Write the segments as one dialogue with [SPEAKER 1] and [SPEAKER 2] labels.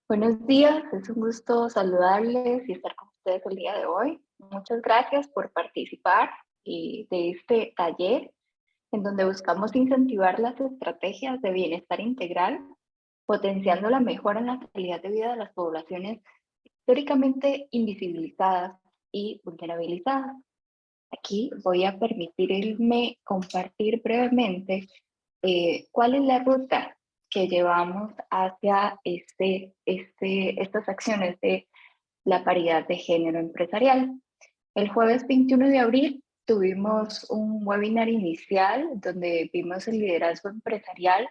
[SPEAKER 1] Buenos días, es un gusto saludarles y estar con ustedes el día de hoy. Muchas gracias por participar de este taller en donde buscamos incentivar las estrategias de bienestar integral, potenciando la mejora en la calidad de vida de las poblaciones históricamente invisibilizadas y vulnerabilizadas. Aquí voy a permitirme compartir brevemente cuál es la ruta que llevamos hacia estas acciones de la paridad de género empresarial. El jueves 21 de abril tuvimos un webinar inicial donde vimos el liderazgo empresarial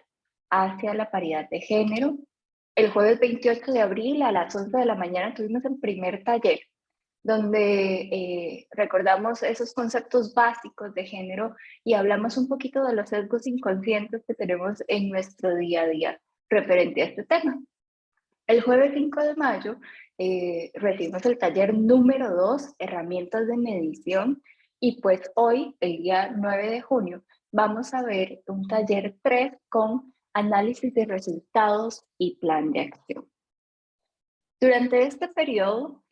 [SPEAKER 1] hacia la paridad de género. El jueves 28 de abril a las 11 de la mañana tuvimos el primer taller donde recordamos esos conceptos básicos de género y hablamos un poquito de los sesgos inconscientes que tenemos en nuestro día a día referente a este tema. El jueves 5 de mayo recibimos el taller número 2, herramientas de medición, y pues hoy, el día 9 de junio, vamos a ver un taller 3 con análisis de resultados y plan de acción. Durante este periodo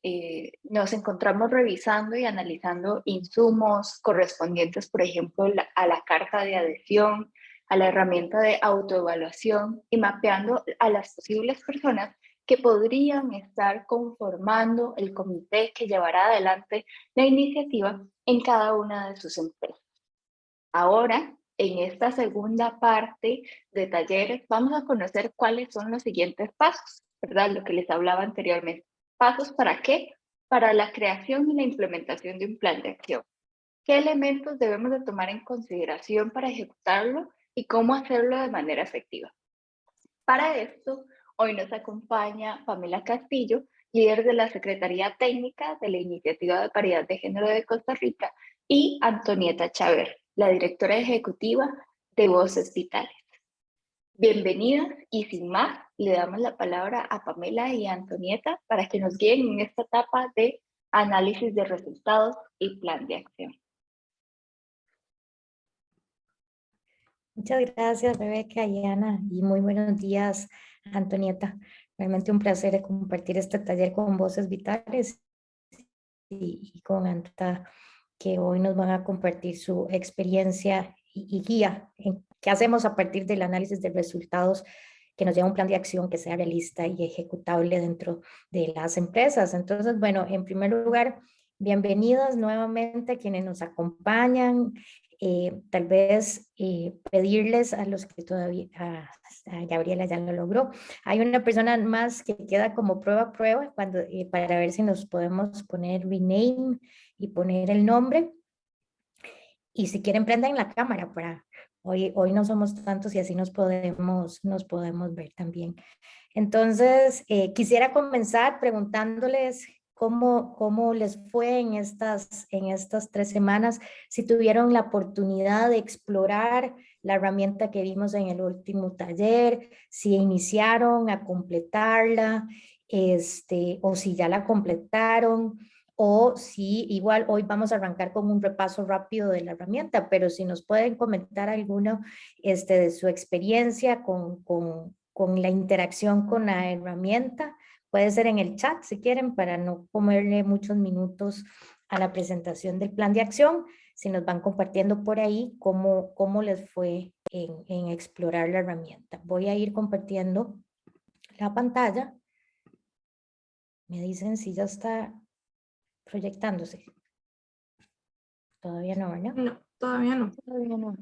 [SPEAKER 1] nos encontramos revisando y analizando insumos correspondientes, por ejemplo, a la carta de adhesión, a la herramienta de autoevaluación y mapeando a las posibles personas que podrían estar conformando el comité que llevará adelante la iniciativa en cada una de sus empresas. Ahora, en esta segunda parte de talleres, vamos a conocer cuáles son los siguientes pasos, ¿verdad? Lo que les hablaba anteriormente. ¿Pasos para qué? Para la creación y la implementación de un plan de acción. ¿Qué elementos debemos de tomar en consideración para ejecutarlo y cómo hacerlo de manera efectiva? Para esto, hoy nos acompaña Pamela Castillo, líder de la Secretaría Técnica de la Iniciativa de Paridad de Género de Costa Rica, y Antonieta Chaver, la directora ejecutiva de Voces Vitales. Bienvenidas y sin más, le damos la palabra a Pamela y a Antonieta para que nos guíen en esta etapa de análisis de resultados y plan de acción.
[SPEAKER 2] Muchas gracias, Rebeca y Ana, y muy buenos días, Antonieta. Realmente un placer compartir este taller con Voces Vitales y con Anta, que hoy nos van a compartir su experiencia y guía en qué hacemos a partir del análisis de resultados que nos lleva a un plan de acción que sea realista y ejecutable dentro de las empresas. Entonces, bueno, en primer lugar, bienvenidas nuevamente a quienes nos acompañan. Tal vez pedirles a los que todavía, a Gabriela ya lo logró, hay una persona más que queda como prueba cuando, para ver si nos podemos poner rename y poner el nombre. Y si quieren prendan la cámara para hoy no somos tantos y así nos podemos ver también. Entonces, quisiera comenzar preguntándoles cómo les fue en estas 3 semanas, si tuvieron la oportunidad de explorar la herramienta que vimos en el último taller, si iniciaron a completarla, o si ya la completaron, o si igual hoy vamos a arrancar con un repaso rápido de la herramienta, pero si nos pueden comentar alguno de su experiencia con la interacción con la herramienta. Puede ser en el chat si quieren para no comerle muchos minutos a la presentación del plan de acción. Si nos van compartiendo por ahí cómo les fue en explorar la herramienta. Voy a ir compartiendo la pantalla. Me dicen si ya está proyectándose. Todavía no, ¿verdad?
[SPEAKER 3] No, todavía no.
[SPEAKER 1] Todavía no.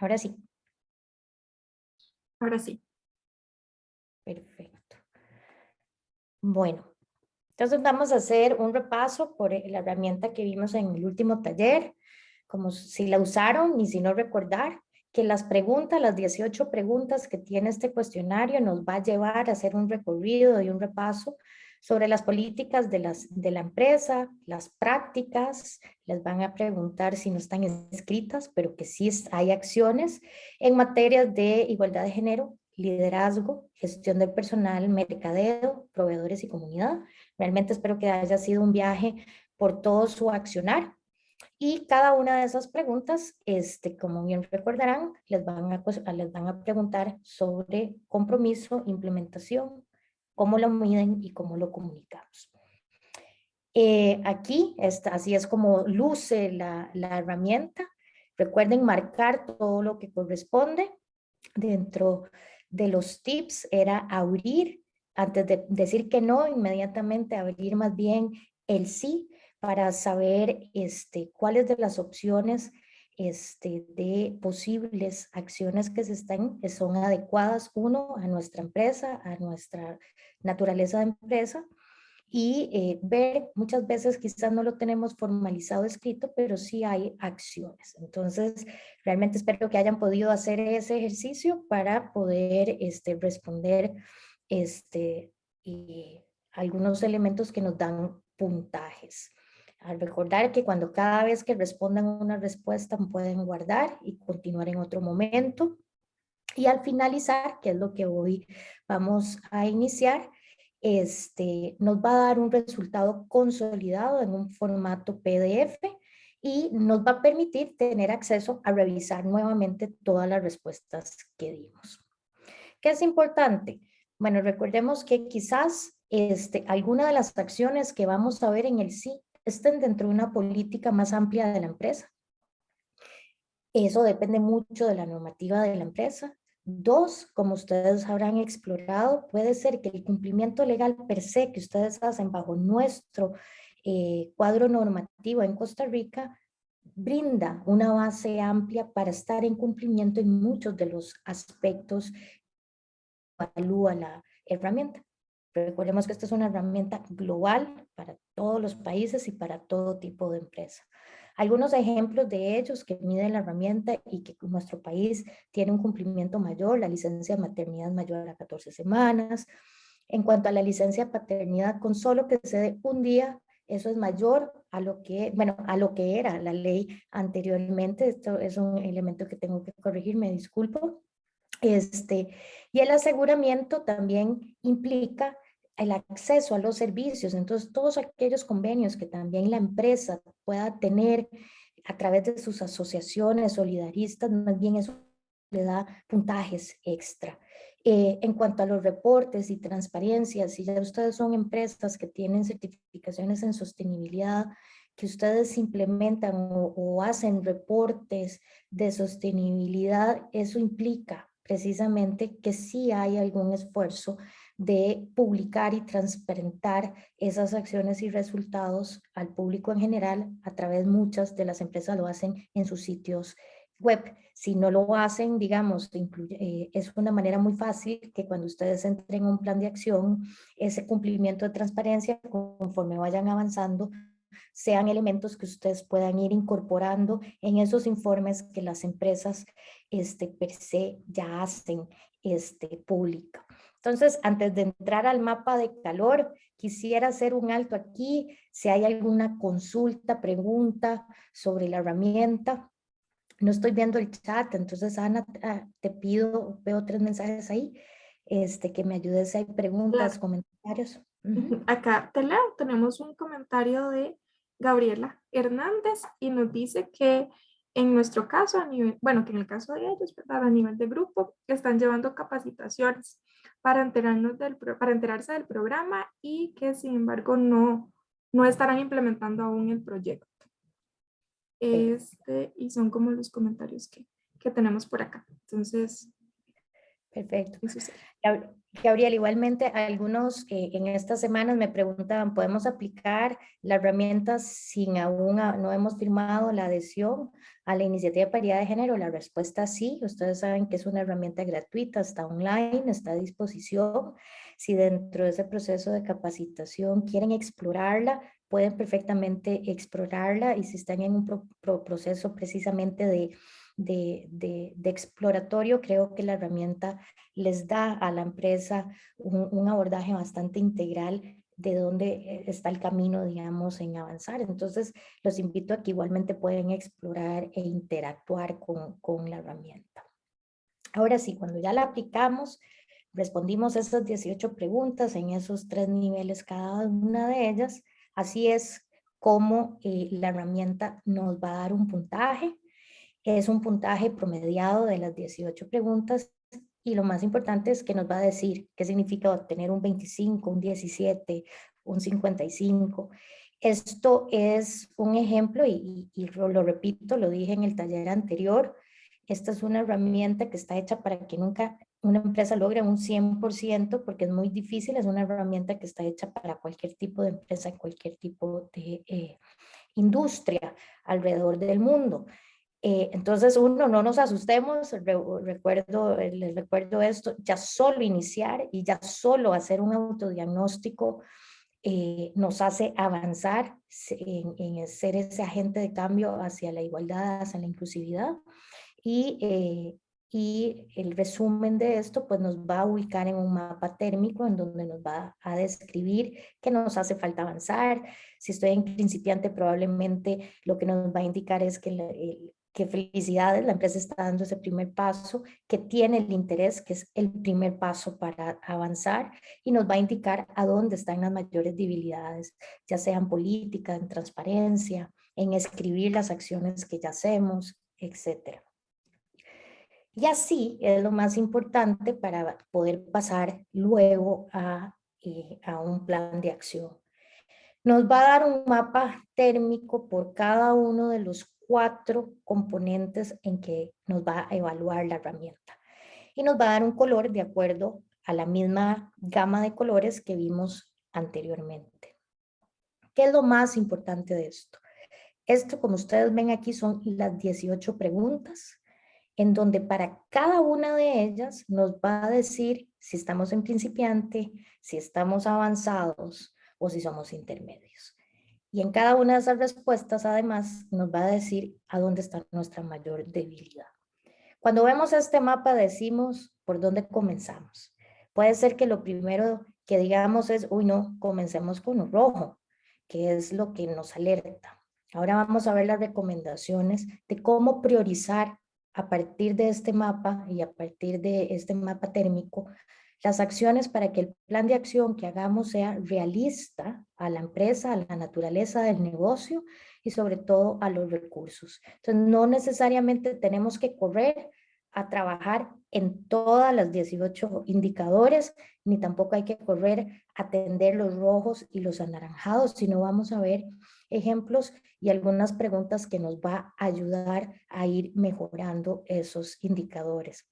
[SPEAKER 2] Ahora sí.
[SPEAKER 3] Ahora sí.
[SPEAKER 2] Perfecto. Bueno, entonces vamos a hacer un repaso por la herramienta que vimos en el último taller, como si la usaron y si no recordar que las 18 preguntas que tiene este cuestionario nos va a llevar a hacer un recorrido y un repaso sobre las políticas de la empresa, las prácticas, les van a preguntar si no están escritas, pero que sí hay acciones en materias de igualdad de género, liderazgo, gestión del personal, mercadeo, proveedores y comunidad. Realmente espero que haya sido un viaje por todo su accionar. Y cada una de esas preguntas, como bien recordarán, les van a preguntar sobre compromiso, implementación, cómo lo miden y cómo lo comunicamos. Aquí, así es como luce la herramienta. Recuerden marcar todo lo que corresponde. Dentro de los tips era abrir, antes de decir que no, inmediatamente abrir más bien el sí para saber cuáles de las opciones de posibles acciones que son adecuadas, uno, a nuestra empresa, a nuestra naturaleza de empresa, y ver, muchas veces quizás no lo tenemos formalizado escrito, pero sí hay acciones. Entonces, realmente espero que hayan podido hacer ese ejercicio para poder responder y algunos elementos que nos dan puntajes. Al recordar que cuando cada vez que respondan una respuesta pueden guardar y continuar en otro momento. Y al finalizar, que es lo que hoy vamos a iniciar, nos va a dar un resultado consolidado en un formato PDF y nos va a permitir tener acceso a revisar nuevamente todas las respuestas que dimos. ¿Qué es importante? Bueno, recordemos que quizás alguna de las acciones que vamos a ver en el sí estén dentro de una política más amplia de la empresa. Eso depende mucho de la normativa de la empresa. Dos, como ustedes habrán explorado, puede ser que el cumplimiento legal per se que ustedes hacen bajo nuestro cuadro normativo en Costa Rica brinda una base amplia para estar en cumplimiento en muchos de los aspectos que evalúa la herramienta. Recordemos que esta es una herramienta global para todos los países y para todo tipo de empresa. Algunos ejemplos de ellos que miden la herramienta y que nuestro país tiene un cumplimiento mayor: la licencia de maternidad mayor a 14 semanas. En cuanto a la licencia de paternidad, con solo que se dé un día, eso es mayor a lo que, bueno, a lo que era la ley anteriormente. Esto es un elemento que tengo que corregir, me disculpo. Y el aseguramiento también implica el acceso a los servicios. Entonces, todos aquellos convenios que también la empresa pueda tener a través de sus asociaciones solidaristas, más bien eso le da puntajes extra. En cuanto a los reportes y transparencia, si ya ustedes son empresas que tienen certificaciones en sostenibilidad, que ustedes implementan o hacen reportes de sostenibilidad, eso implica precisamente que sí hay algún esfuerzo de publicar y transparentar esas acciones y resultados al público en general. A través, muchas de las empresas lo hacen en sus sitios web. Si no lo hacen, digamos, es una manera muy fácil que cuando ustedes entren en un plan de acción, ese cumplimiento de transparencia, conforme vayan avanzando, sean elementos que ustedes puedan ir incorporando en esos informes que las empresas per se ya hacen pública. Entonces, antes de entrar al mapa de calor, quisiera hacer un alto aquí. Si hay alguna consulta, pregunta sobre la herramienta. No estoy viendo el chat, entonces Ana, te pido, veo 3 mensajes ahí, que me ayudes si hay preguntas,
[SPEAKER 3] Claro.
[SPEAKER 2] comentarios. Uh-huh.
[SPEAKER 3] Acá te leo, tenemos un comentario de Gabriela Hernández y nos dice que en nuestro caso, a nivel, bueno, que en el caso de ellos, ¿verdad? A nivel de grupo, están llevando capacitaciones para para enterarse del programa y que sin embargo no estarán implementando aún el proyecto. Y son como los comentarios que tenemos por acá. Entonces,
[SPEAKER 2] Perfecto.
[SPEAKER 3] eso sí.
[SPEAKER 2] Gabriel, igualmente algunos en estas semanas me preguntaban, ¿podemos aplicar la herramienta sin aún no hemos firmado la adhesión a la iniciativa de paridad de género? La respuesta es sí. Ustedes saben que es una herramienta gratuita, está online, está a disposición. Si dentro de ese proceso de capacitación quieren explorarla, pueden perfectamente explorarla, y si están en un proceso precisamente de exploratorio, creo que la herramienta les da a la empresa un abordaje bastante integral de dónde está el camino, digamos, en avanzar. Entonces, los invito a que igualmente pueden explorar e interactuar con la herramienta. Ahora sí, cuando ya la aplicamos, respondimos esas 18 preguntas en esos 3 niveles cada una de ellas. Así es cómo la herramienta nos va a dar un puntaje. Es un puntaje promediado de las 18 preguntas y lo más importante es que nos va a decir qué significa obtener un 25, un 17, un 55. Esto es un ejemplo y lo repito, lo dije en el taller anterior. Esta es una herramienta que está hecha para que nunca una empresa logre un 100% porque es muy difícil. Es una herramienta que está hecha para cualquier tipo de empresa, cualquier tipo de industria alrededor del mundo. Entonces, uno, no nos asustemos, les recuerdo esto, ya solo iniciar y ya solo hacer un autodiagnóstico nos hace avanzar en ser ese agente de cambio hacia la igualdad, hacia la inclusividad. Y el resumen de esto pues nos va a ubicar en un mapa térmico en donde nos va a describir qué nos hace falta avanzar. Si estoy en principiante, probablemente lo que nos va a indicar es que felicidades, la empresa está dando ese primer paso, que tiene el interés, que es el primer paso para avanzar, y nos va a indicar a dónde están las mayores debilidades, ya sean políticas, en transparencia, en escribir las acciones que ya hacemos, etcétera. Y así es lo más importante para poder pasar luego a un plan de acción. Nos va a dar un mapa térmico por cada uno de los 4 componentes en que nos va a evaluar la herramienta. Y nos va a dar un color de acuerdo a la misma gama de colores que vimos anteriormente. ¿Qué es lo más importante de esto? Esto, como ustedes ven aquí, son las 18 preguntas, en donde para cada una de ellas nos va a decir si estamos en principiante, si estamos avanzados o si somos intermedios. Y en cada una de esas respuestas, además, nos va a decir a dónde está nuestra mayor debilidad. Cuando vemos este mapa, decimos por dónde comenzamos. Puede ser que lo primero que digamos es, uy, no, comencemos con un rojo, que es lo que nos alerta. Ahora vamos a ver las recomendaciones de cómo priorizar a partir de este mapa y a partir de este mapa térmico las acciones para que el plan de acción que hagamos sea realista a la empresa, a la naturaleza del negocio y sobre todo a los recursos. Entonces, no necesariamente tenemos que correr a trabajar en todas las 18 indicadores, ni tampoco hay que correr a atender los rojos y los anaranjados, sino vamos a ver ejemplos y algunas preguntas que nos va a ayudar a ir mejorando esos indicadores.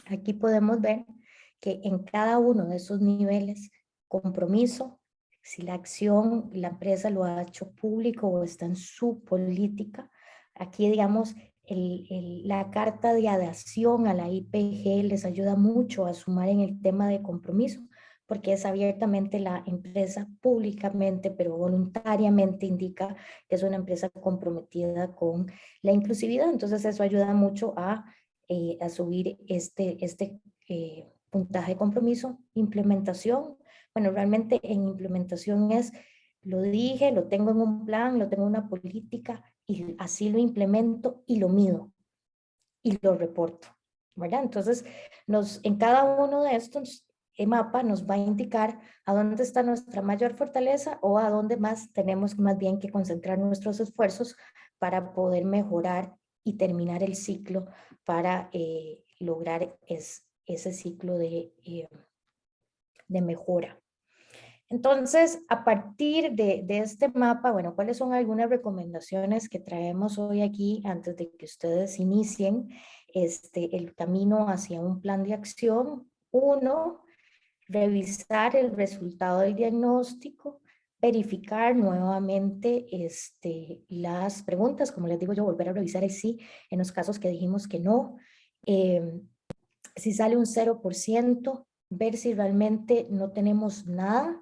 [SPEAKER 2] Aquí podemos ver que en cada uno de esos niveles, compromiso, si la acción, la empresa lo ha hecho público o está en su política, aquí digamos la carta de adhesión a la IPG les ayuda mucho a sumar en el tema de compromiso, porque es abiertamente la empresa públicamente, pero voluntariamente indica que es una empresa comprometida con la inclusividad. Entonces eso ayuda mucho a subir este puntaje de compromiso. Implementación, bueno, realmente en implementación es, lo dije, lo tengo en un plan, lo tengo en una política y así lo implemento y lo mido y lo reporto, ¿verdad? Entonces, en cada uno de estos mapa nos va a indicar a dónde está nuestra mayor fortaleza o a dónde más tenemos más bien que concentrar nuestros esfuerzos para poder mejorar y terminar el ciclo para lograr ese ciclo de mejora. Entonces, a partir de este mapa, bueno, ¿cuáles son algunas recomendaciones que traemos hoy aquí antes de que ustedes inicien el camino hacia un plan de acción? 1, revisar el resultado del diagnóstico, verificar nuevamente las preguntas, como les digo yo, volver a revisar el sí en los casos que dijimos que no. Si sale un 0%, ver si realmente no tenemos nada,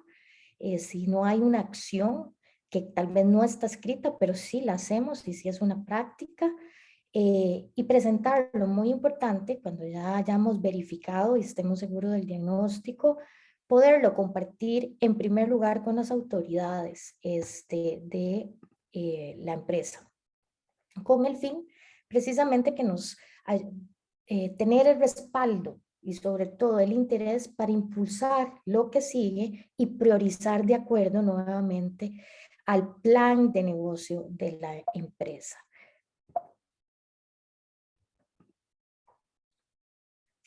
[SPEAKER 2] si no hay una acción que tal vez no está escrita, pero sí la hacemos y sí es una práctica, y presentarlo, muy importante, cuando ya hayamos verificado y estemos seguros del diagnóstico, poderlo compartir en primer lugar con las autoridades de la empresa, con el fin precisamente que nos tener el respaldo y sobre todo el interés para impulsar lo que sigue y priorizar de acuerdo nuevamente al plan de negocio de la empresa.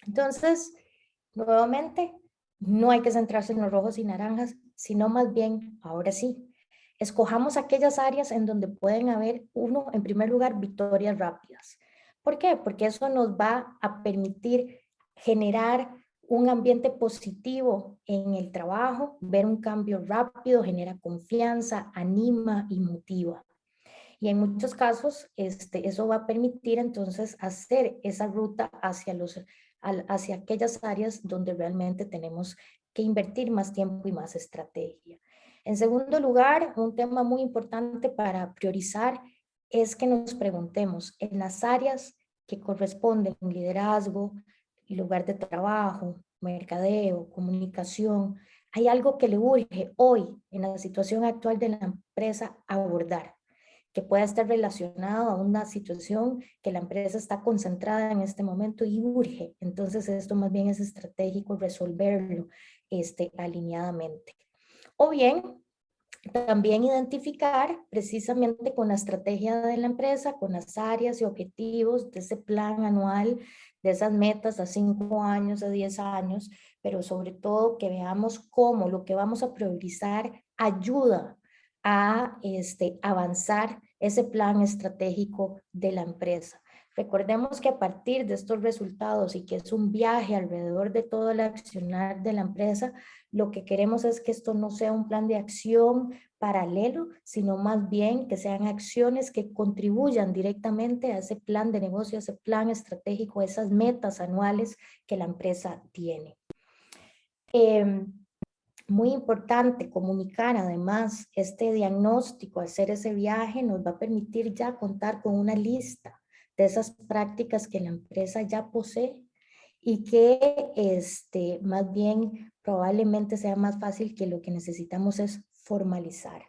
[SPEAKER 2] Entonces, nuevamente, no hay que centrarse en los rojos y naranjas, sino más bien, ahora sí, escojamos aquellas áreas en donde pueden haber, uno, en primer lugar, victorias rápidas. ¿Por qué? Porque eso nos va a permitir generar un ambiente positivo en el trabajo, ver un cambio rápido, genera confianza, anima y motiva. Y en muchos casos, eso va a permitir entonces hacer esa ruta hacia aquellas áreas donde realmente tenemos que invertir más tiempo y más estrategia. En segundo lugar, un tema muy importante para priorizar es que nos preguntemos en las áreas que corresponden liderazgo, lugar de trabajo, mercadeo, comunicación, hay algo que le urge hoy en la situación actual de la empresa abordar, que pueda estar relacionado a una situación que la empresa está concentrada en este momento y urge. Entonces esto más bien es estratégico resolverlo alineadamente. O bien, también identificar precisamente con la estrategia de la empresa, con las áreas y objetivos de ese plan anual, de esas metas a 5 años, a 10 años, pero sobre todo que veamos cómo lo que vamos a priorizar ayuda a avanzar ese plan estratégico de la empresa. Recordemos que a partir de estos resultados y que es un viaje alrededor de todo el accionar de la empresa, lo que queremos es que esto no sea un plan de acción paralelo, sino más bien que sean acciones que contribuyan directamente a ese plan de negocio, a ese plan estratégico, a esas metas anuales que la empresa tiene. Muy importante comunicar además este diagnóstico, hacer ese viaje nos va a permitir ya contar con una lista de esas prácticas que la empresa ya posee y que más bien probablemente sea más fácil, que lo que necesitamos es formalizar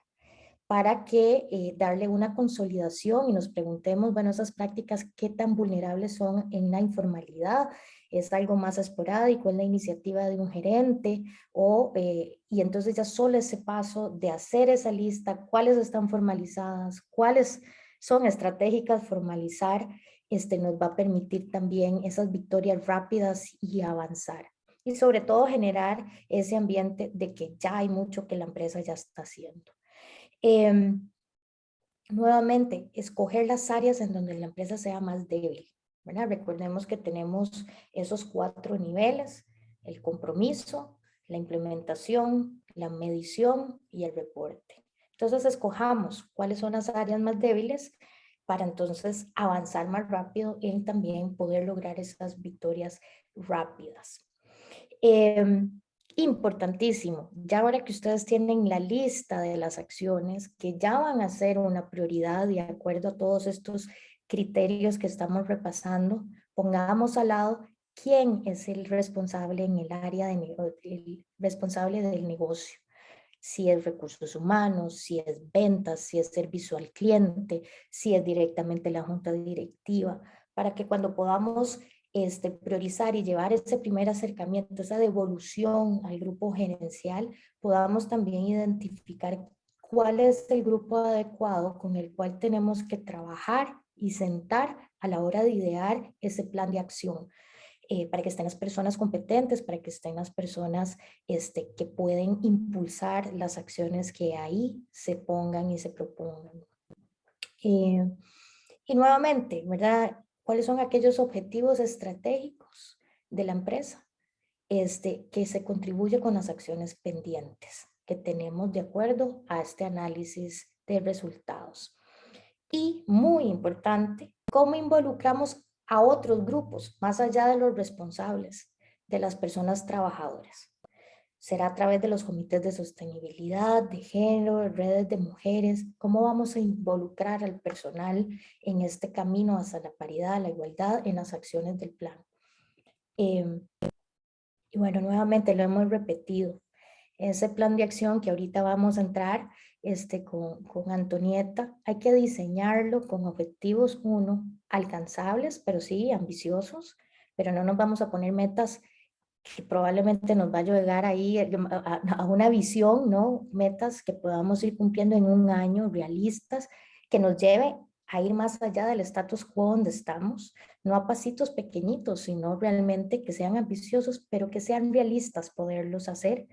[SPEAKER 2] para que darle una consolidación y nos preguntemos, bueno, esas prácticas, ¿qué tan vulnerables son en la informalidad? ¿Es algo más esporádico? ¿Es la iniciativa de un gerente? Y entonces ya solo ese paso de hacer esa lista, cuáles están formalizadas, cuáles son estratégicas, formalizar, nos va a permitir también esas victorias rápidas y avanzar. Y sobre todo generar ese ambiente de que ya hay mucho que la empresa ya está haciendo. Nuevamente, escoger las áreas en donde la empresa sea más débil, ¿verdad? Recordemos que tenemos esos 4 niveles: el compromiso, la implementación, la medición y el reporte. Entonces, escojamos cuáles son las áreas más débiles para entonces avanzar más rápido y también poder lograr esas victorias rápidas. Importantísimo, ya ahora que ustedes tienen la lista de las acciones que ya van a ser una prioridad de acuerdo a todos estos criterios que estamos repasando, pongamos al lado quién es el responsable en el área el responsable del negocio. Si es recursos humanos, si es ventas, si es servicio al cliente, si es directamente la junta directiva, para que cuando podamos priorizar y llevar ese primer acercamiento, esa devolución al grupo gerencial, podamos también identificar cuál es el grupo adecuado con el cual tenemos que trabajar y sentar a la hora de idear ese plan de acción. Para que estén las personas competentes, para que estén las personas que pueden impulsar las acciones que ahí se pongan y se propongan. Y nuevamente, ¿verdad? ¿Cuáles son aquellos objetivos estratégicos de la empresa? Que se contribuye con las acciones pendientes que tenemos de acuerdo a este análisis de resultados. Y muy importante, ¿cómo involucramos a otros grupos más allá de los responsables, de las personas trabajadoras? Será a través de los comités de sostenibilidad, de género, redes de mujeres. ¿Cómo vamos a involucrar al personal en este camino hacia la paridad, la igualdad en las acciones del plan? Y bueno, nuevamente lo hemos repetido. Ese plan de acción que ahorita vamos a entrar con Antonieta, hay que diseñarlo con objetivos, uno, alcanzables, pero sí ambiciosos, pero no nos vamos a poner metas que probablemente nos va a llegar ahí a una visión, ¿no? Metas que podamos ir cumpliendo en un año, realistas, que nos lleve a ir más allá del status quo donde estamos, no a pasitos pequeñitos, sino realmente que sean ambiciosos, pero que sean realistas poderlos hacer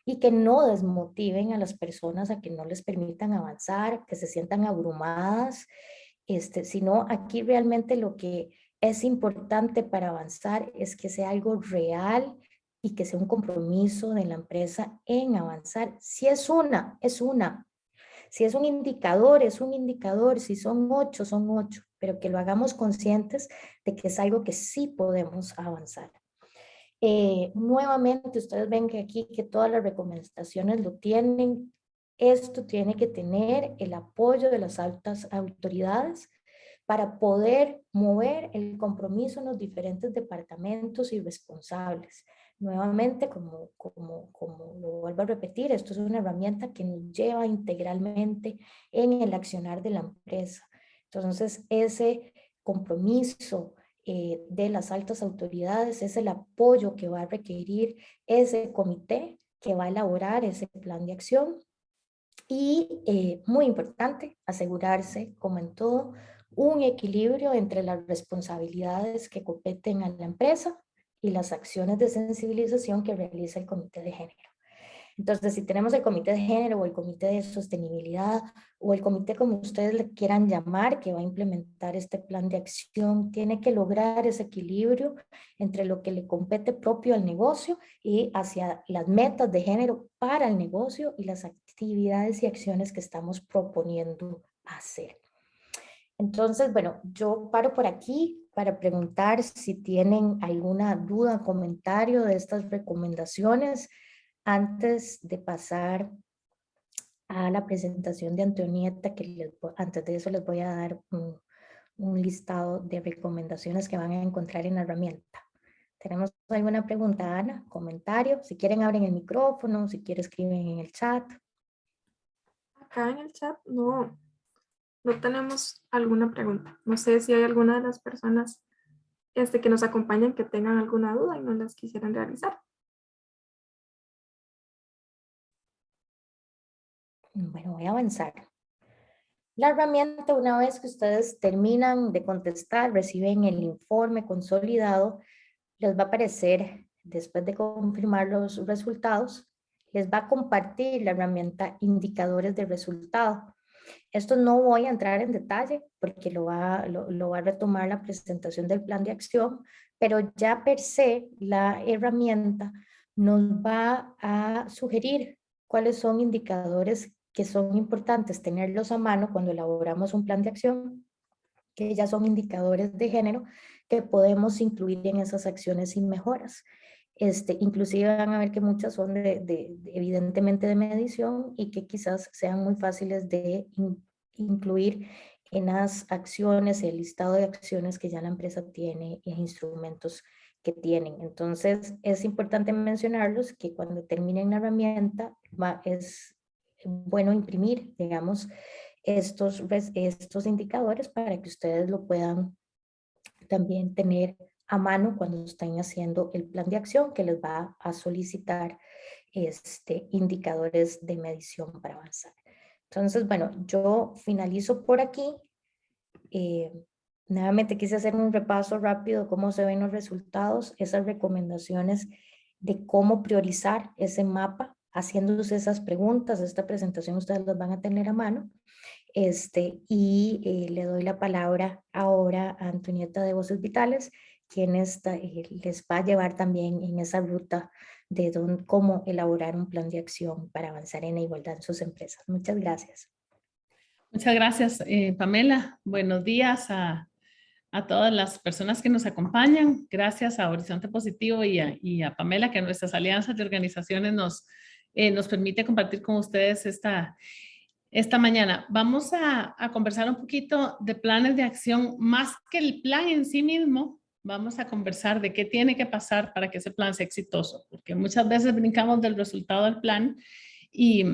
[SPEAKER 2] y que no desmotiven a las personas, a que no les permitan avanzar, que se sientan abrumadas, sino aquí realmente lo que es importante para avanzar es que sea algo real y que sea un compromiso de la empresa en avanzar. Si es una, es una. Si es un indicador, es un indicador. Si son 8, son 8. Pero que lo hagamos conscientes de que es algo que sí podemos avanzar. Nuevamente, ustedes ven que aquí que todas las recomendaciones lo tienen. Esto tiene que tener el apoyo de las altas autoridades para poder mover el compromiso en los diferentes departamentos y responsables. Nuevamente, como lo vuelvo a repetir, esto es una herramienta que nos lleva integralmente en el accionar de la empresa. Entonces, ese compromiso de las altas autoridades es el apoyo que va a requerir ese comité que va a elaborar ese plan de acción. Y muy importante, asegurarse, como en todo, un equilibrio entre las responsabilidades que competen a la empresa y las acciones de sensibilización que realiza el Comité de Género. Entonces, si tenemos el Comité de Género o el Comité de Sostenibilidad o el comité como ustedes le quieran llamar, que va a implementar este plan de acción, tiene que lograr ese equilibrio entre lo que le compete propio al negocio y hacia las metas de género para el negocio y las actividades y acciones que estamos proponiendo hacer. Entonces, bueno, yo paro por aquí para preguntar si tienen alguna duda, comentario de estas recomendaciones antes de pasar a la presentación de Antonieta, que antes de eso les voy a dar un listado de recomendaciones que van a encontrar en la herramienta. ¿Tenemos alguna pregunta, Ana? ¿Comentario? Si quieren abren el micrófono, si quieren escriben en el chat.
[SPEAKER 3] Acá en el chat no tenemos alguna pregunta. No sé si hay alguna de las personas que nos acompañan que tengan alguna duda y no las quisieran realizar.
[SPEAKER 2] Bueno, voy a avanzar. La herramienta, una vez que ustedes terminan de contestar, reciben el informe consolidado, les va a aparecer, después de confirmar los resultados, les va a compartir la herramienta indicadores de resultado. Esto no voy a entrar en detalle porque lo va a retomar la presentación del plan de acción, pero ya per se la herramienta nos va a sugerir cuáles son indicadores que son importantes tenerlos a mano cuando elaboramos un plan de acción, que ya son indicadores de género que podemos incluir en esas acciones y mejoras. Inclusive van a ver que muchas son evidentemente de medición y que quizás sean muy fáciles de incluir en las acciones, el listado de acciones que ya la empresa tiene y instrumentos que tienen. Entonces es importante mencionarlos que cuando terminen la herramienta es bueno imprimir, digamos, estos indicadores para que ustedes lo puedan también tener a mano cuando estén haciendo el plan de acción que les va a solicitar indicadores de medición para avanzar. Entonces, bueno, yo finalizo por aquí. Nuevamente quise hacer un repaso rápido de cómo se ven los resultados, esas recomendaciones de cómo priorizar ese mapa, haciéndose esas preguntas. Esta presentación ustedes las van a tener a mano. Le doy la palabra ahora a Antonieta de Voces Vitales, quien les va a llevar también en esa ruta de cómo elaborar un plan de acción para avanzar en la igualdad en sus empresas. Muchas gracias.
[SPEAKER 4] Muchas gracias, Pamela. Buenos días a todas las personas que nos acompañan. Gracias a Horizonte Positivo y a Pamela, que nuestras alianzas de organizaciones nos permite compartir con ustedes esta mañana. Vamos a conversar un poquito de planes de acción, más que el plan en sí mismo. Vamos a conversar de qué tiene que pasar para que ese plan sea exitoso, porque muchas veces brincamos del resultado del plan y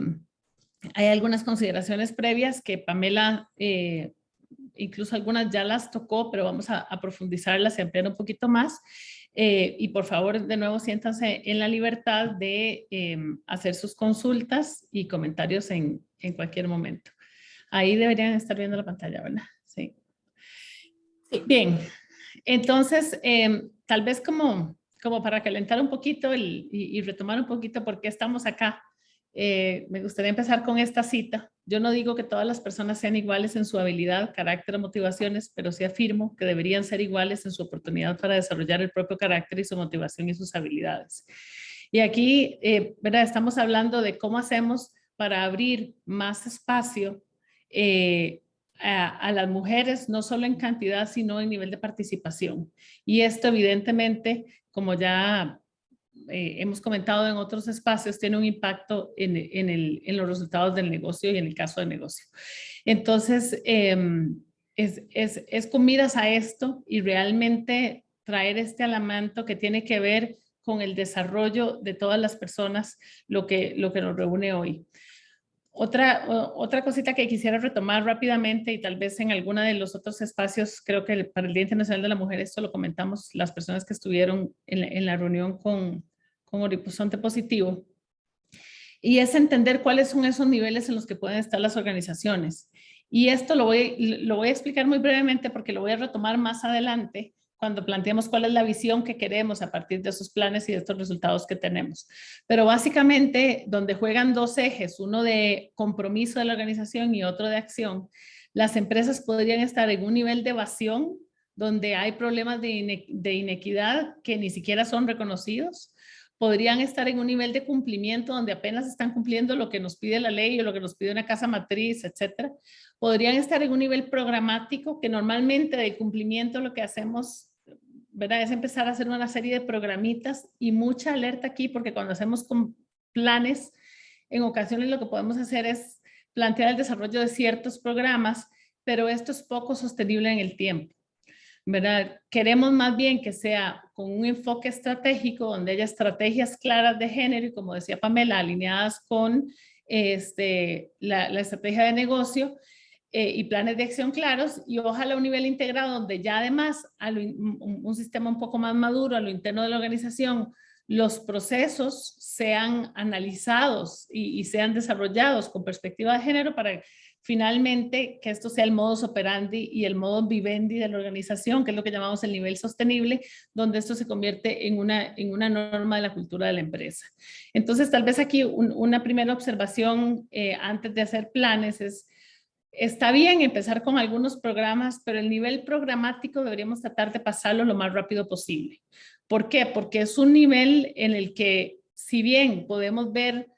[SPEAKER 4] hay algunas consideraciones previas que Pamela, incluso algunas ya las tocó, pero vamos a profundizarlas y ampliar un poquito más. Y por favor, de nuevo, siéntanse en la libertad de hacer sus consultas y comentarios en cualquier momento. Ahí deberían estar viendo la pantalla, ¿verdad? Sí.
[SPEAKER 3] Sí.
[SPEAKER 4] Bien, entonces, tal vez como para calentar un poquito y retomar un poquito por qué estamos acá, me gustaría empezar con esta cita. Yo no digo que todas las personas sean iguales en su habilidad, carácter o motivaciones, pero sí afirmo que deberían ser iguales en su oportunidad para desarrollar el propio carácter y su motivación y sus habilidades. Y aquí, ¿verdad? Estamos hablando de cómo hacemos para abrir más espacio a las mujeres, no solo en cantidad, sino en nivel de participación. Y esto evidentemente, como ya hemos comentado en otros espacios, tiene un impacto en los resultados del negocio y en el caso del negocio. Entonces, es con miras a esto y realmente traer este elemento que tiene que ver con el desarrollo de todas las personas, lo que nos reúne hoy. Otra cosita que quisiera retomar rápidamente y tal vez en alguna de los otros espacios, creo que para el Día Internacional de la Mujer, esto lo comentamos las personas que estuvieron en la reunión con Horizonte Positivo, y es entender cuáles son esos niveles en los que pueden estar las organizaciones. Y esto lo voy a explicar muy brevemente porque lo voy a retomar más adelante cuando planteemos cuál es la visión que queremos a partir de esos planes y de estos resultados que tenemos. Pero básicamente, donde juegan dos ejes, uno de compromiso de la organización y otro de acción, las empresas podrían estar en un nivel de evasión donde hay problemas de inequidad que ni siquiera son reconocidos. Podrían estar en un nivel de cumplimiento donde apenas están cumpliendo lo que nos pide la ley o lo que nos pide una casa matriz, etcétera. Podrían estar en un nivel programático que normalmente de cumplimiento lo que hacemos, ¿verdad?, es empezar a hacer una serie de programitas, y mucha alerta aquí porque cuando hacemos con planes, en ocasiones lo que podemos hacer es plantear el desarrollo de ciertos programas, pero esto es poco sostenible en el tiempo, ¿verdad? Queremos más bien que sea con un enfoque estratégico donde haya estrategias claras de género y, como decía Pamela, alineadas con la estrategia de negocio y planes de acción claros, y ojalá un nivel integrado donde ya además un sistema un poco más maduro a lo interno de la organización, los procesos sean analizados y sean desarrollados con perspectiva de género para finalmente que esto sea el modus operandi y el modus vivendi de la organización, que es lo que llamamos el nivel sostenible, donde esto se convierte en una norma de la cultura de la empresa. Entonces, tal vez aquí una primera observación antes de hacer planes es: está bien empezar con algunos programas, pero el nivel programático deberíamos tratar de pasarlo lo más rápido posible. ¿Por qué? Porque es un nivel en el que, si bien podemos ver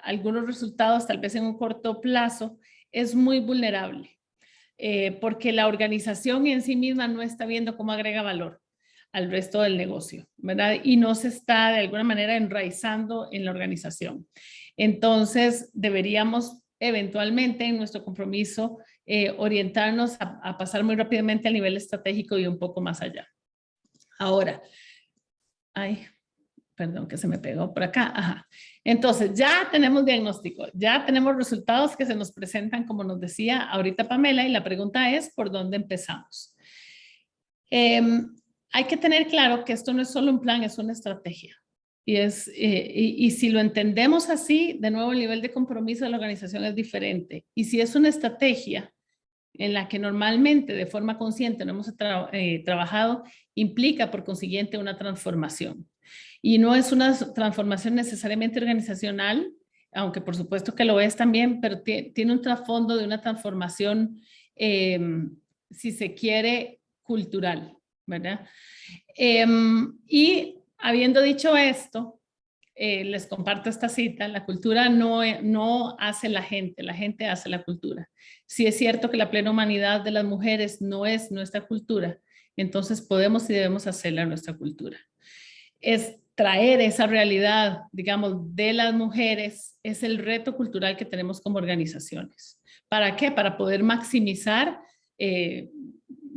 [SPEAKER 4] algunos resultados tal vez en un corto plazo, es muy vulnerable, porque la organización en sí misma no está viendo cómo agrega valor al resto del negocio, ¿verdad? Y no se está de alguna manera enraizando en la organización. Entonces, deberíamos eventualmente en nuestro compromiso orientarnos a pasar muy rápidamente al nivel estratégico y un poco más allá. Ahora, perdón que se me pegó por acá. Ajá. Entonces, ya tenemos diagnóstico, ya tenemos resultados que se nos presentan, como nos decía ahorita Pamela, y la pregunta es, ¿por dónde empezamos? Hay que tener claro que esto no es solo un plan, es una estrategia. Y si lo entendemos así, de nuevo el nivel de compromiso de la organización es diferente. Y si es una estrategia en la que normalmente de forma consciente no hemos trabajado, implica por consiguiente una transformación. Y no es una transformación necesariamente organizacional, aunque por supuesto que lo es también, pero tiene un trasfondo de una transformación, si se quiere, cultural, ¿verdad? Y habiendo dicho esto, les comparto esta cita: la cultura no hace la gente hace la cultura. Si es cierto que la plena humanidad de las mujeres no es nuestra cultura, entonces podemos y debemos hacerla nuestra cultura. Es traer esa realidad, digamos, de las mujeres, es el reto cultural que tenemos como organizaciones. ¿Para qué? Para poder maximizar